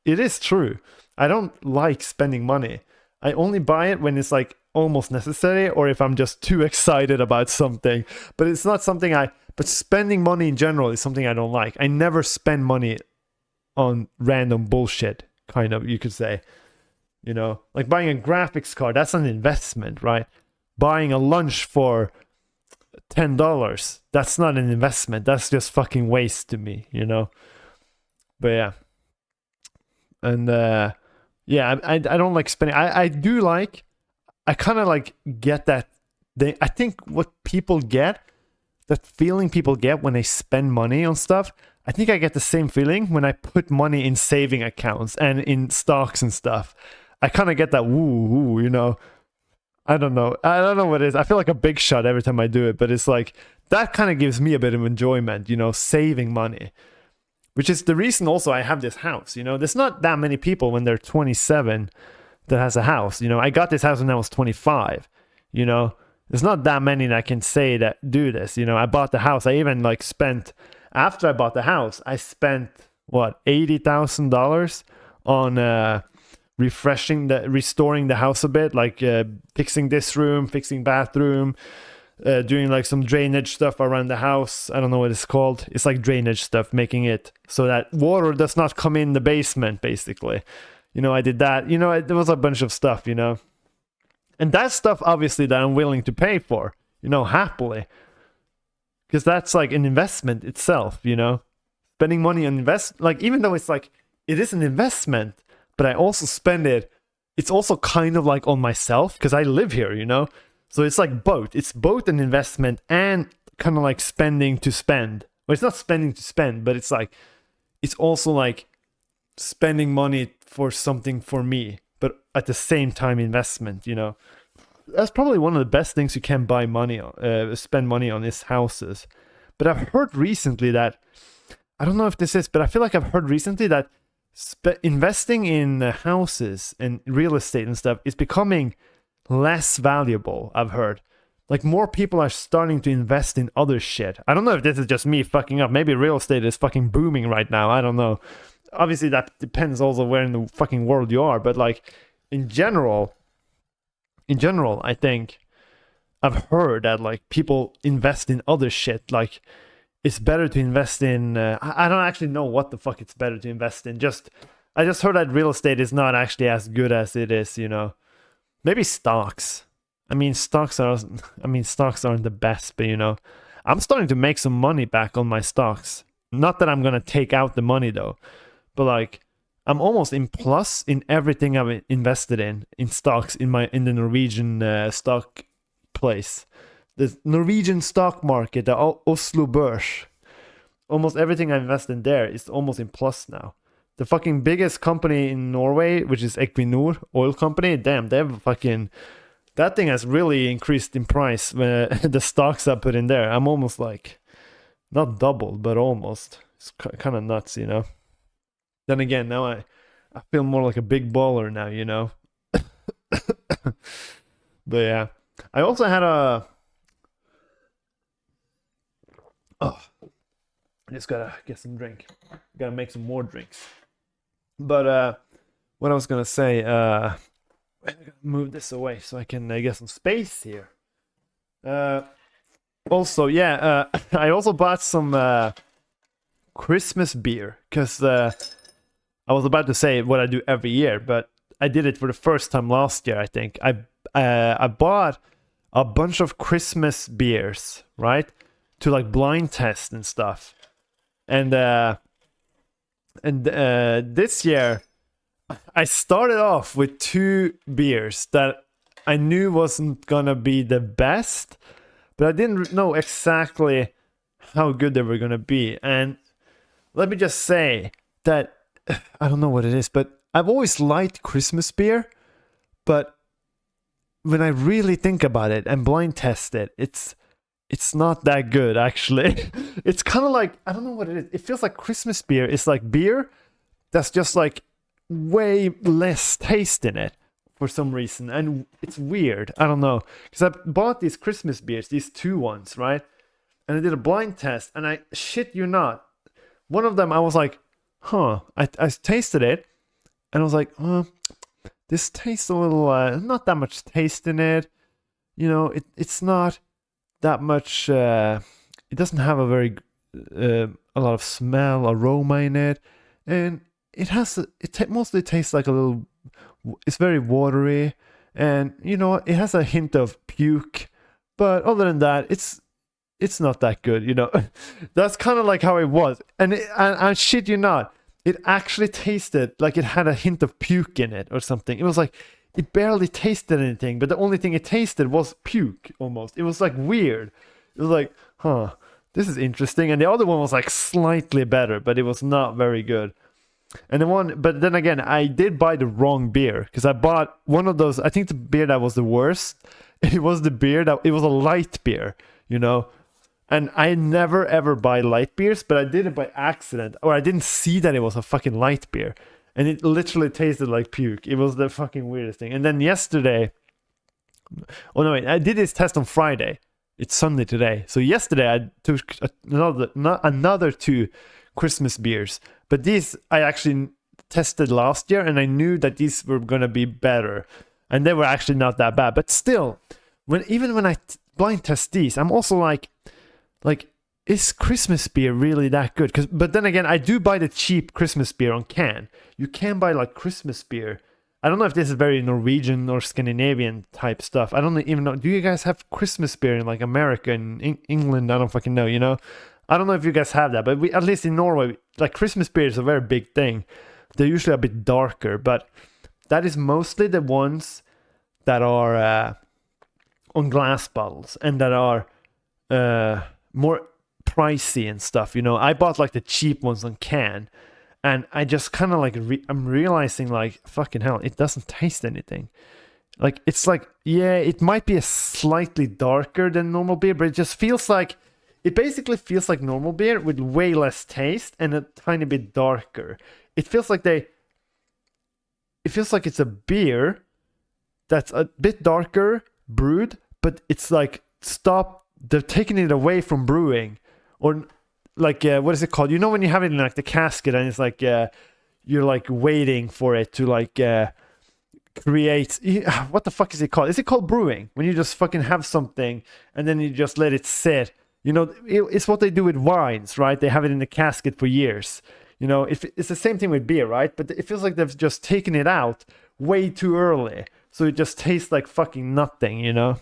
A: it is true. I don't like spending money. I only buy it when it's like almost necessary, or if I'm just too excited about something. But it's not something but spending money in general is something I don't like. I never spend money on random bullshit, kind of, you could say. Like buying a graphics card, that's an investment, right? Buying a lunch for $10, that's not an investment. That's just fucking waste to me, But yeah. And yeah, I don't like spending. I do like, I kind of like get that. I think what people get, that feeling people get when they spend money on stuff, I think I get the same feeling when I put money in saving accounts and in stocks and stuff. I kind of get that woo, I don't know what it is. I feel like a big shot every time I do it, but it's like, that kind of gives me a bit of enjoyment, saving money. Which is the reason also I have this house, There's not that many people when they're 27 that has a house, I got this house when I was 25, There's not that many that can say that do this, I bought the house. I even like spent, after I bought the house, I spent, what, $80,000 on restoring the house a bit, like fixing this room, fixing bathroom, doing like some drainage stuff around the house. I don't know what it's called. It's like drainage stuff, making it so that water does not come in the basement, basically. I did that. There was a bunch of stuff, And that stuff, obviously, that I'm willing to pay for, happily. Because that's like an investment itself, Spending money on like, even though it's like, it is an investment, but I also spend it. It's also kind of like on myself, because I live here, So it's like both. It's both an investment and kind of like spending to spend. Well, it's not spending to spend, but it's like, it's also like spending money for something for me, but at the same time investment, That's probably one of the best things you can buy money on, spend money on, is houses. But I've heard recently that, I don't know if this is, but I feel like I've heard recently that investing in houses and real estate and stuff is becoming less valuable. I've heard, like, more people are starting to invest in other shit. I don't know if this is just me fucking up. Maybe real estate is fucking booming right now. I don't know. Obviously that depends also where in the fucking world you are, but like in general, I think I've heard that like people invest in other shit. Like, it's better to invest in I don't actually know what the fuck it's better to invest in. I just heard that real estate is not actually as good as it is, Maybe stocks. Stocks aren't the best, but I'm starting to make some money back on my stocks. Not that I'm gonna take out the money though, but like, I'm almost in plus in everything I've invested in stocks in the Norwegian stock place. The Norwegian stock market, the Oslo Børs. Almost everything I invest in there is almost in plus now. The fucking biggest company in Norway, which is Equinor oil company, damn, that thing has really increased in price when the stocks I put in there. I'm almost like, not doubled, but almost. It's kind of nuts, Then again, now I feel more like a big baller now, But yeah, I also had I just gotta get some drink. Gotta make some more drinks. But what I was gonna say, I gotta move this away so I can get some space here. Also, yeah, I also bought some Christmas beer, because I was about to say what I do every year, but I did it for the first time last year, I think. I bought a bunch of Christmas beers, right? To like blind test and stuff. And this year I started off with 2 beers that I knew wasn't gonna be the best, but I didn't know exactly how good they were gonna be. And let me just say that I don't know what it is, but I've always liked Christmas beer, but when I really think about it and blind test it, it's not that good actually. It's kind of like, I don't know what it is. It feels like Christmas beer is like beer that's just like way less taste in it for some reason, and it's weird. I don't know, because I bought these Christmas beers, these 2 ones, right? And I did a blind test, and I shit you not, one of them I was like, huh. I tasted it, and I was like, this tastes a little not that much taste in it. You know, it's not that much. It doesn't have a very a lot of smell, aroma in it, and it has mostly tastes like a little. It's very watery, and you know it has a hint of puke, but other than that, it's not that good. You know, that's kind of like how it was, and I shit you not, it actually tasted like it had a hint of puke in it or something. It was like it barely tasted anything, but the only thing it tasted was puke almost. It was like weird. It was like, huh, this is interesting. And the other one was like slightly better, but it was not very good. And but then again, I did buy the wrong beer because I bought one of those. I think the beer that was the worst, it was the beer that it was a light beer, you know. And I never ever buy light beers, but I did it by accident, or I didn't see that it was a fucking light beer, and it literally tasted like puke. It was the fucking weirdest thing. And then yesterday, oh no, wait, I did this test on Friday. It's Sunday today, so yesterday I took another 2 Christmas beers, but these I actually tested last year, and I knew that these were gonna be better, and they were actually not that bad. But still, even when I blind test these, I'm also like, is Christmas beer really that good? But then again, I do buy the cheap Christmas beer on can. You can buy like Christmas beer. I don't know if this is very Norwegian or Scandinavian type stuff. I don't even know. Do you guys have Christmas beer in like America and England? I don't fucking know, you know? I don't know if you guys have that, but at least in Norway, like Christmas beer is a very big thing. They're usually a bit darker, but that is mostly the ones that are on glass bottles and that are more pricey and stuff, you know. I bought like the cheap ones on can, and I just kind of like I'm realizing like, fucking hell, it doesn't taste anything. Like it's like, yeah, it might be a slightly darker than normal beer, but it just feels like, it basically feels like normal beer with way less taste and a tiny bit darker. It feels like it's a beer that's a bit darker brewed, but it's like they're taking it away from brewing, or like what is it called? You know when you have it in like the casket and it's like you're like waiting for it to like create, what the fuck is it called? Is it called brewing? When you just fucking have something and then you just let it sit. You know, it's what they do with wines, right? They have it in the casket for years. You know, it's the same thing with beer, right? But it feels like they've just taken it out way too early, so it just tastes like fucking nothing, you know?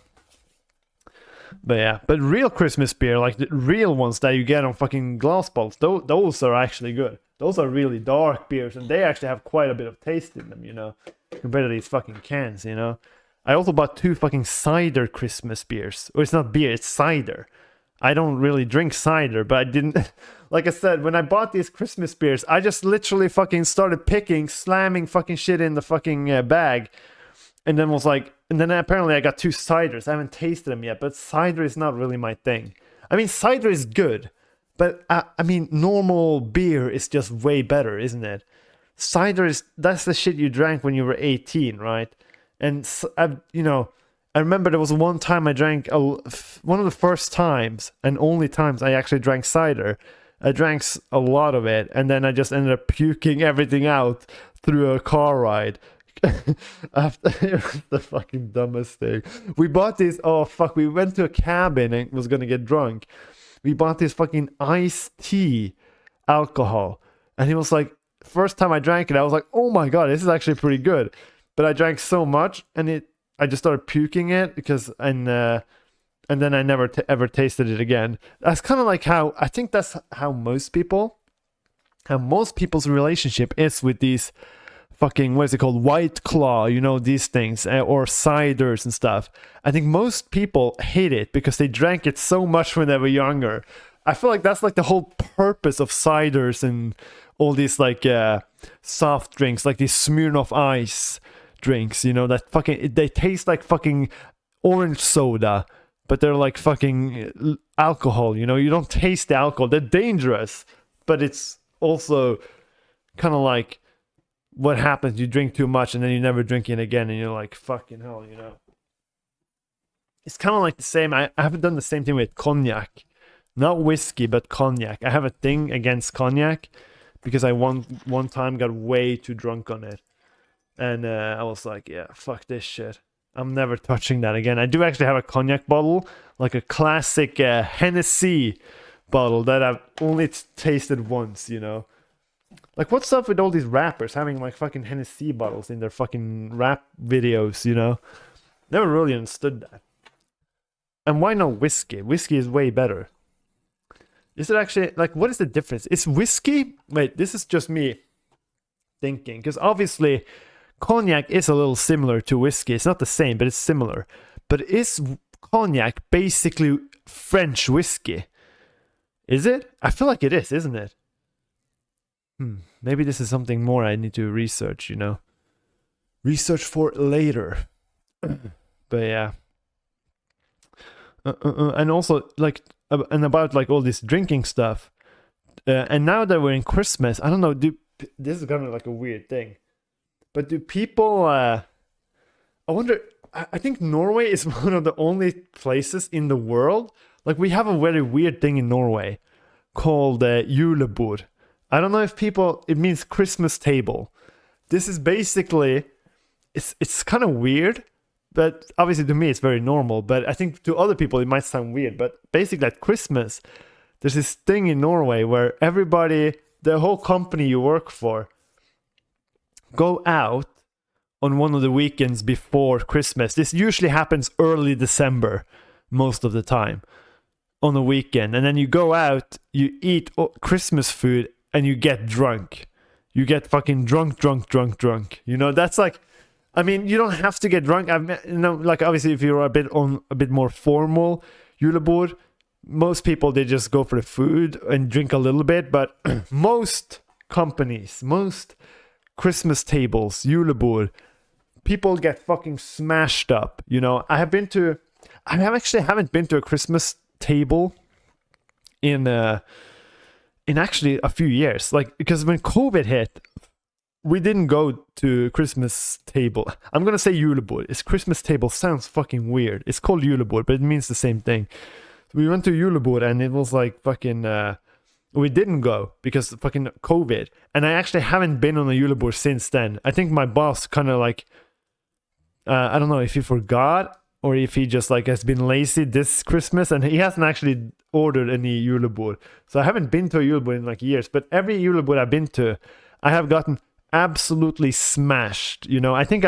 A: But yeah, but real Christmas beer, like the real ones that you get on fucking glass bottles, those are actually good. Those are really dark beers, and they actually have quite a bit of taste in them, you know, compared to these fucking cans, you know? I also bought 2 fucking cider Christmas beers. Or it's not beer, it's cider. I don't really drink cider, but I didn't, like I said, when I bought these Christmas beers, I just literally fucking started slamming fucking shit in the fucking bag, and then was like, and then apparently I got 2 ciders. I haven't tasted them yet, but cider is not really my thing. I mean, cider is good, but I mean, normal beer is just way better, isn't it? Cider that's the shit you drank when you were 18, right? And you know, I remember there was one time I drank, one of the first times and only times I actually drank cider. I drank a lot of it, and then I just ended up puking everything out through a car ride. After, it was the fucking dumbest thing. We bought this, we went to a cabin and was gonna get drunk. We bought this fucking iced tea alcohol, and it was like, first time I drank it, I was like, oh my god, this is actually pretty good. But I drank so much, and I just started puking it and then I never ever tasted it again. That's kind of like how I think that's how most people's relationship is with these fucking, what is it called, White Claw, you know, these things, or ciders and stuff. I think most people hate it because they drank it so much when they were younger. I feel like that's like the whole purpose of ciders and all these like soft drinks, like these Smirnoff Ice drinks, you know, that fucking, they taste like fucking orange soda, but they're like fucking alcohol, you know. You don't taste the alcohol. They're dangerous, but it's also kind of like what happens, you drink too much and then you never drink it again and you're like, fucking hell, you know. It's kind of like the same. I haven't done the same thing with cognac. Not whiskey, but cognac. I have a thing against cognac because I one time got way too drunk on it. And I was like, yeah, fuck this shit. I'm never touching that again. I do actually have a cognac bottle, like a classic Hennessy bottle that I've only tasted once, you know. Like, what's up with all these rappers having like fucking Hennessy bottles in their fucking rap videos, you know? Never really understood that. And why not whiskey? Whiskey is way better. Is it actually, like, what is the difference? Is whiskey, wait, this is just me thinking, because obviously cognac is a little similar to whiskey. It's not the same, but it's similar. But is cognac basically French whiskey? Is it? I feel like it is, isn't it? Maybe this is something more I need to research, you know. Research for later. But yeah. And also, like, and about like all this drinking stuff. And now that we're in Christmas, I don't know, this is kind of like a weird thing. But do people, I wonder, I think Norway is one of the only places in the world, like we have a very weird thing in Norway called julebord. I don't know if it means Christmas table. This is basically, it's kind of weird, but obviously to me it's very normal, but I think to other people it might sound weird. But basically at Christmas, there's this thing in Norway where everybody, the whole company you work for, go out on one of the weekends before Christmas. This usually happens early December most of the time on a weekend. And then you go out, you eat Christmas food, and you get drunk. You get fucking drunk. You know, that's like, I mean, you don't have to get drunk. You know, like obviously if you're a bit more formal julebord, most people, they just go for the food and drink a little bit. But most companies, most Christmas tables, julebord, people get fucking smashed up. You know, I haven't been to a Christmas table in actually a few years. Like, because when COVID hit, we didn't go to Christmas table. I'm gonna say julebord. It's Christmas table sounds fucking weird. It's called julebord, but it means the same thing. We went to julebord and it was like fucking. We didn't go because of fucking COVID, and I actually haven't been on a julebord since then. I think my boss kind of like, I don't know if he forgot or if he just like has been lazy this Christmas, and he hasn't actually ordered any julebord. So I haven't been to a julebord in like years. But every julebord I've been to, I have gotten absolutely smashed. You know, I think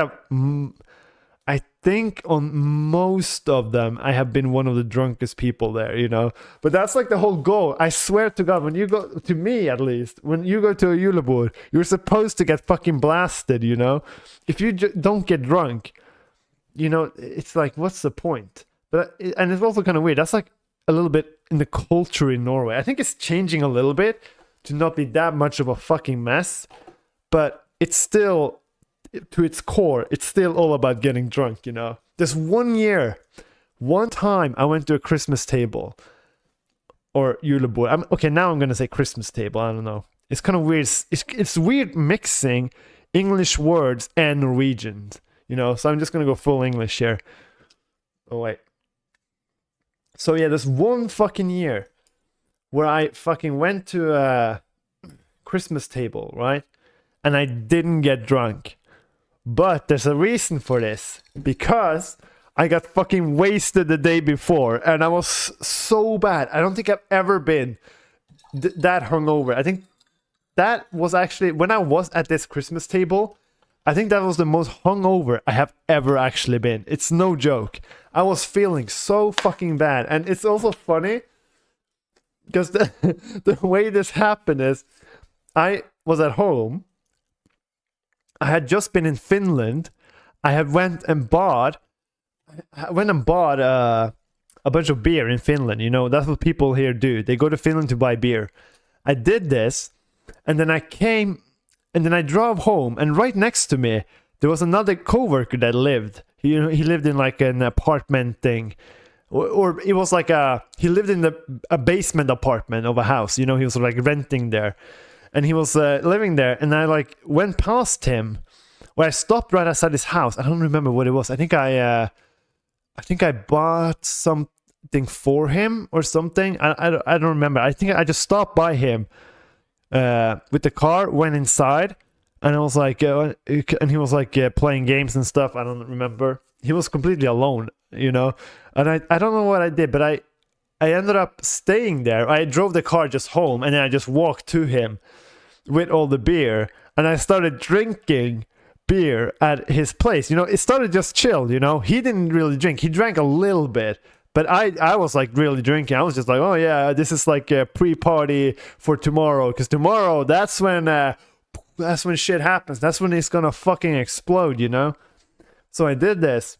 A: on most of them, I have been one of the drunkest people there, you know. But that's like the whole goal. I swear to God, when you go, to me at least, when you go to a julebord, you're supposed to get fucking blasted, you know. If you don't get drunk, you know, it's like, what's the point? And it's also kind of weird. That's like a little bit in the culture in Norway. I think it's changing a little bit to not be that much of a fucking mess. But it's still, to its core, it's still all about getting drunk, you know. There's one time I went to a Christmas table or julebord. Okay, now I'm gonna say Christmas table. I don't know. It's kind of weird. It's weird mixing English words and Norwegian, you know. So I'm just gonna go full English here. Oh wait. So yeah, there's one fucking year where I fucking went to a Christmas table, right? And I didn't get drunk. But there's a reason for this. Because I got fucking wasted the day before. And I was so bad. I don't think I've ever been that hungover. I think that was actually, when I was at this Christmas table, I think that was the most hungover I have ever actually been. It's no joke. I was feeling so fucking bad. And it's also funny because the way this happened is I was at home. I had just been in Finland. I had went and bought a bunch of beer in Finland. You know, that's what people here do. They go to Finland to buy beer. I did this, and then I came, and then I drove home, and right next to me, there was another coworker that lived. He lived in like an apartment thing. Or it was like he lived in a basement apartment of a house. You know, he was like renting there. And he was living there, and I like went past him. Where I stopped right outside his house. I don't remember what it was. I think I bought something for him or something. I don't remember. I think I just stopped by him with the car, went inside, and I was like, and he was like playing games and stuff. I don't remember. He was completely alone, you know. And I don't know what I did, but I ended up staying there. I drove the car just home, and then I just walked to him with all the beer, and I started drinking beer at his place. You know, it started just chill, you know. He didn't really drink. He drank a little bit, but I was like really drinking. I was just like, oh yeah, this is like a pre-party for tomorrow, because tomorrow that's when shit happens. That's when it's gonna fucking explode, you know. So I did this,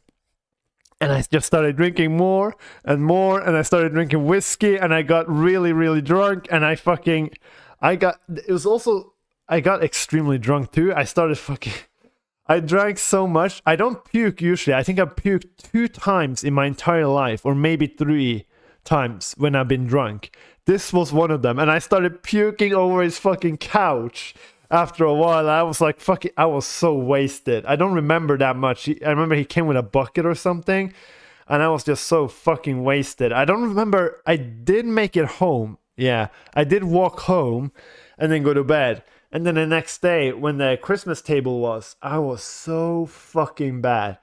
A: and I just started drinking more and more, and I started drinking whiskey, and I got really, really drunk, and I got extremely drunk too. I drank so much. I don't puke usually. I think I've puked 2 times in my entire life, or maybe 3 times when I've been drunk. This was one of them, and I started puking over his fucking couch. After a while, I was like, fucking, I was so wasted. I don't remember that much. I remember he came with a bucket or something, and I was just so fucking wasted. I don't remember. I did make it home. Yeah, I did walk home and then go to bed. And then the next day, when the Christmas table was, I was so fucking bad.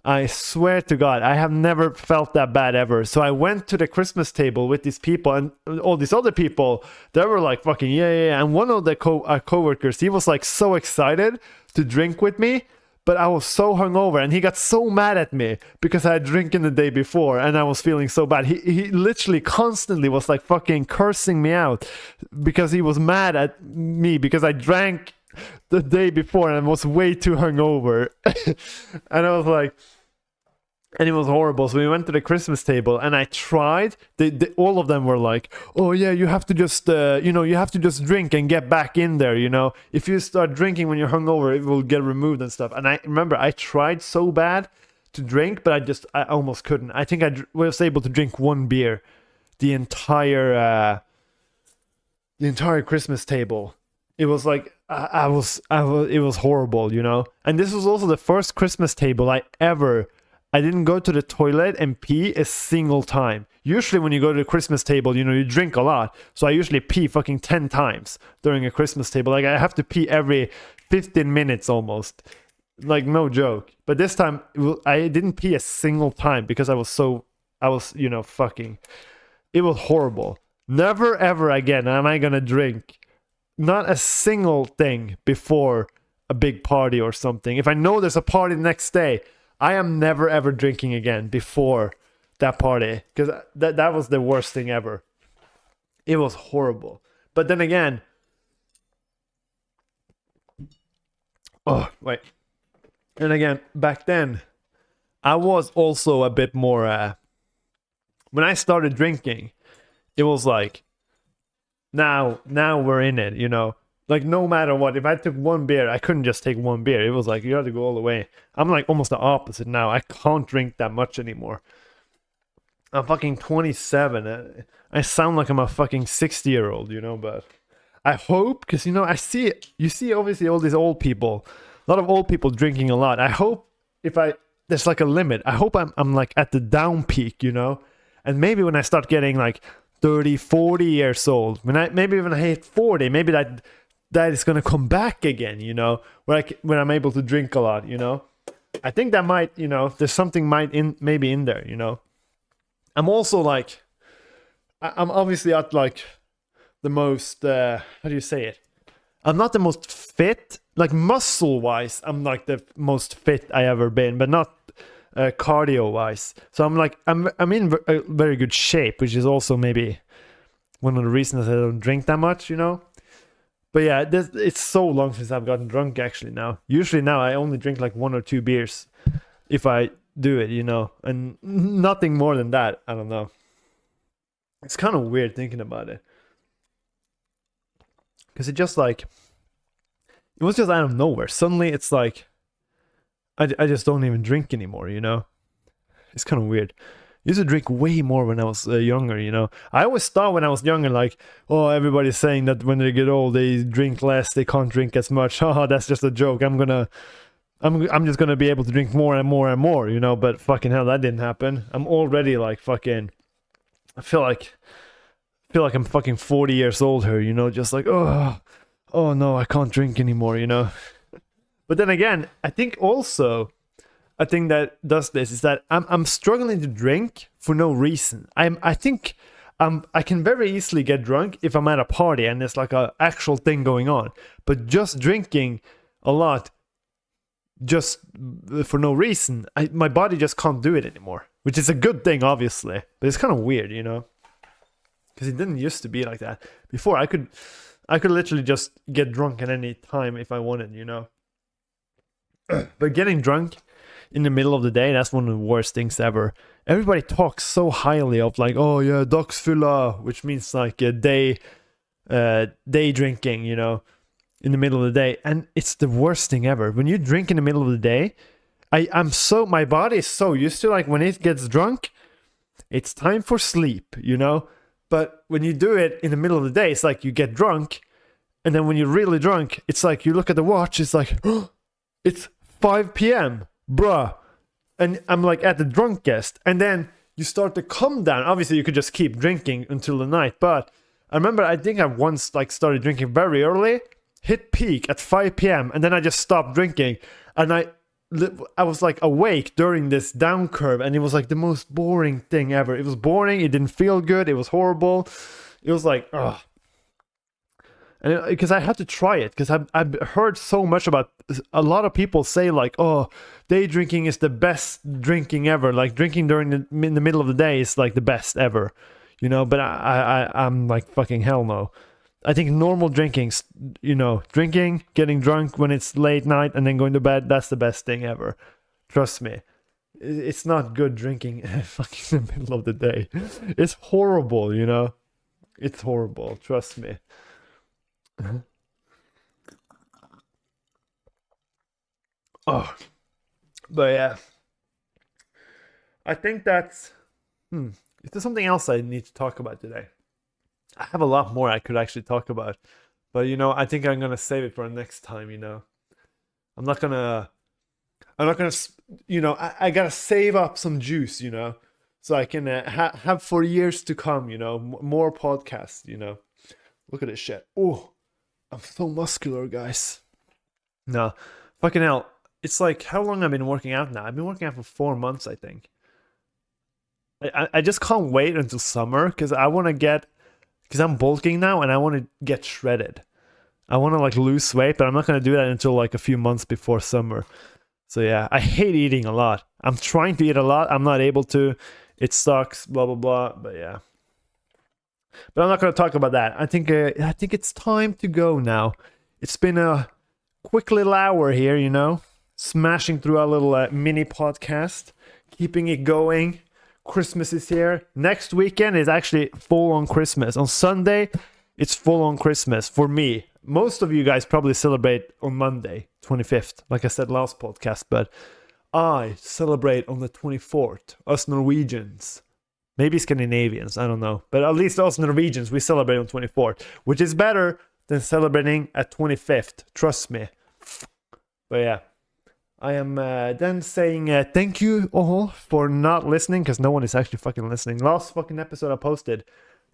A: I swear to God, I have never felt that bad ever. So I went to the Christmas table with these people, and all these other people, they were like fucking yeah. And one of the co-workers, he was like so excited to drink with me, but I was so hungover, and he got so mad at me because I had drinking the day before, and I was feeling so bad. He literally constantly was like fucking cursing me out because he was mad at me because I drank the day before and was way too hungover. And I was like, and it was horrible. So we went to the Christmas table, and I tried. All of them were like, "Oh yeah, you have to just, you have to just drink and get back in there. You know, if you start drinking when you're hungover, it will get removed and stuff." And I remember I tried so bad to drink, but I almost couldn't. I think I was able to drink 1 beer, the entire Christmas table. It was like it was horrible, you know. And this was also the first Christmas table I didn't go to the toilet and pee a single time. Usually when you go to the Christmas table, you know, you drink a lot. So I usually pee fucking 10 times during a Christmas table. Like I have to pee every 15 minutes almost. Like no joke. But this time I didn't pee a single time because I was, fucking. It was horrible. Never ever again am I gonna drink. Not a single thing before a big party or something. If I know there's a party the next day, I am never ever drinking again before that party, because that was the worst thing ever. It was horrible. But then again, and again, back then, I was also a bit more. When I started drinking, it was like, now we're in it, you know. Like no matter what, if I took 1 beer, I couldn't just take 1 beer. It was like you had to go all the way. I'm like almost the opposite now. I can't drink that much anymore. I'm fucking 27. I sound like I'm a fucking 60-year-old, you know, but I hope, because you know, you see obviously all these old people, a lot of old people drinking a lot. I hope there's like a limit. I hope I'm like at the down peak, you know, and maybe when I start getting like 30, 40 years old, when I hit 40, maybe that is gonna come back again, you know, when I'm able to drink a lot, you know. I think that might, you know, there's something maybe in there, you know. I'm also like, I'm obviously at like the most, how do you say it? I'm not the most fit, like muscle wise, I'm like the most fit I ever been, but not cardio wise. So I'm in a very good shape, which is also maybe one of the reasons I don't drink that much, you know. But yeah, it's so long since I've gotten drunk actually now. Usually now I only drink like 1 or 2 beers if I do it, you know, and nothing more than that. I don't know. It's kind of weird thinking about it. Because it was just out of nowhere. Suddenly it's like, I just don't even drink anymore, you know? It's kind of weird. I used to drink way more when I was younger, you know? I always thought when I was younger, like, oh, everybody's saying that when they get old, they drink less, they can't drink as much. Oh, that's just a joke. I'm just gonna be able to drink more and more and more, you know? But fucking hell, that didn't happen. I'm already like fucking, I feel like I'm fucking 40 years old here, you know? Just like, oh no, I can't drink anymore, you know? But then again, I think also a thing that does this is that I'm struggling to drink for no reason. I think I can very easily get drunk if I'm at a party and there's like a actual thing going on. But just drinking a lot, just for no reason, my body just can't do it anymore. Which is a good thing, obviously, but it's kind of weird, you know, because it didn't used to be like that before. I could literally just get drunk at any time if I wanted, you know. But getting drunk in the middle of the day, that's one of the worst things ever. Everybody talks so highly of like, oh yeah, dagsfylla, which means like a day drinking, you know, in the middle of the day. And it's the worst thing ever. When you drink in the middle of the day, my body is so used to like when it gets drunk, it's time for sleep, you know. But when you do it in the middle of the day, it's like you get drunk, and then when you're really drunk, it's like you look at the watch, it's like, oh, it's 5 p.m. bruh, and I'm like at the drunkest, and then you start to come down. Obviously you could just keep drinking until the night, but I remember I think I once like started drinking very early, hit peak at 5 p.m. and then I just stopped drinking, and I was like awake during this down curve, and it was like the most boring thing ever. It was boring, it didn't feel good, it was horrible. It was like, ugh. And because I had to try it, because I've heard so much about, a lot of people say like, oh, day drinking is the best drinking ever, like drinking in the middle of the day is like the best ever, you know. But I'm like, fucking hell no. I think normal drinking, you know, drinking, getting drunk when it's late night and then going to bed, that's the best thing ever. Trust me. It's not good drinking fucking in the middle of the day. It's horrible, you know. It's horrible, trust me. Oh, but yeah, I think that's is there something else I need to talk about today? I have a lot more I could actually talk about, but you know, I think I'm gonna save it for next time, you know. I'm not gonna you know, I gotta save up some juice, you know, so I can have for years to come, you know, more podcasts, you know. Look at this shit. Oh, I'm so muscular, guys. No, fucking hell. It's like, how long I've been working out now? I've been working out for 4 months, I think. I just can't wait until summer, because I'm bulking now and I want to get shredded. I want to like lose weight, but I'm not going to do that until like a few months before summer. So yeah, I hate eating a lot. I'm trying to eat a lot. I'm not able to. It sucks, blah, blah, blah. But yeah. But I'm not going to talk about that. I think it's time to go now. It's been a quick little hour here, you know, smashing through our little mini podcast, keeping it going. Christmas is here. Next weekend is actually full on Christmas. On Sunday, it's full on Christmas for me. Most of you guys probably celebrate on Monday, 25th, like I said last podcast, but I celebrate on the 24th, us Norwegians. Maybe Scandinavians, I don't know. But at least us Norwegians, we celebrate on 24th, which is better than celebrating at 25th. Trust me. But yeah, I am then saying thank you all for not listening, because no one is actually fucking listening. Last fucking episode I posted,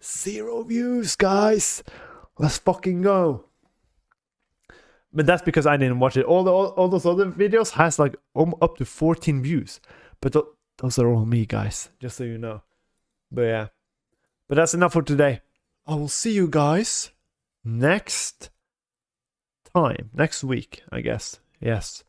A: 0 views, guys. Let's fucking go. But that's because I didn't watch it. All those other videos has like up to 14 views. But those are all me, guys. Just so you know. But yeah. But that's enough for today. I will see you guys next time, next week, I guess. Yes.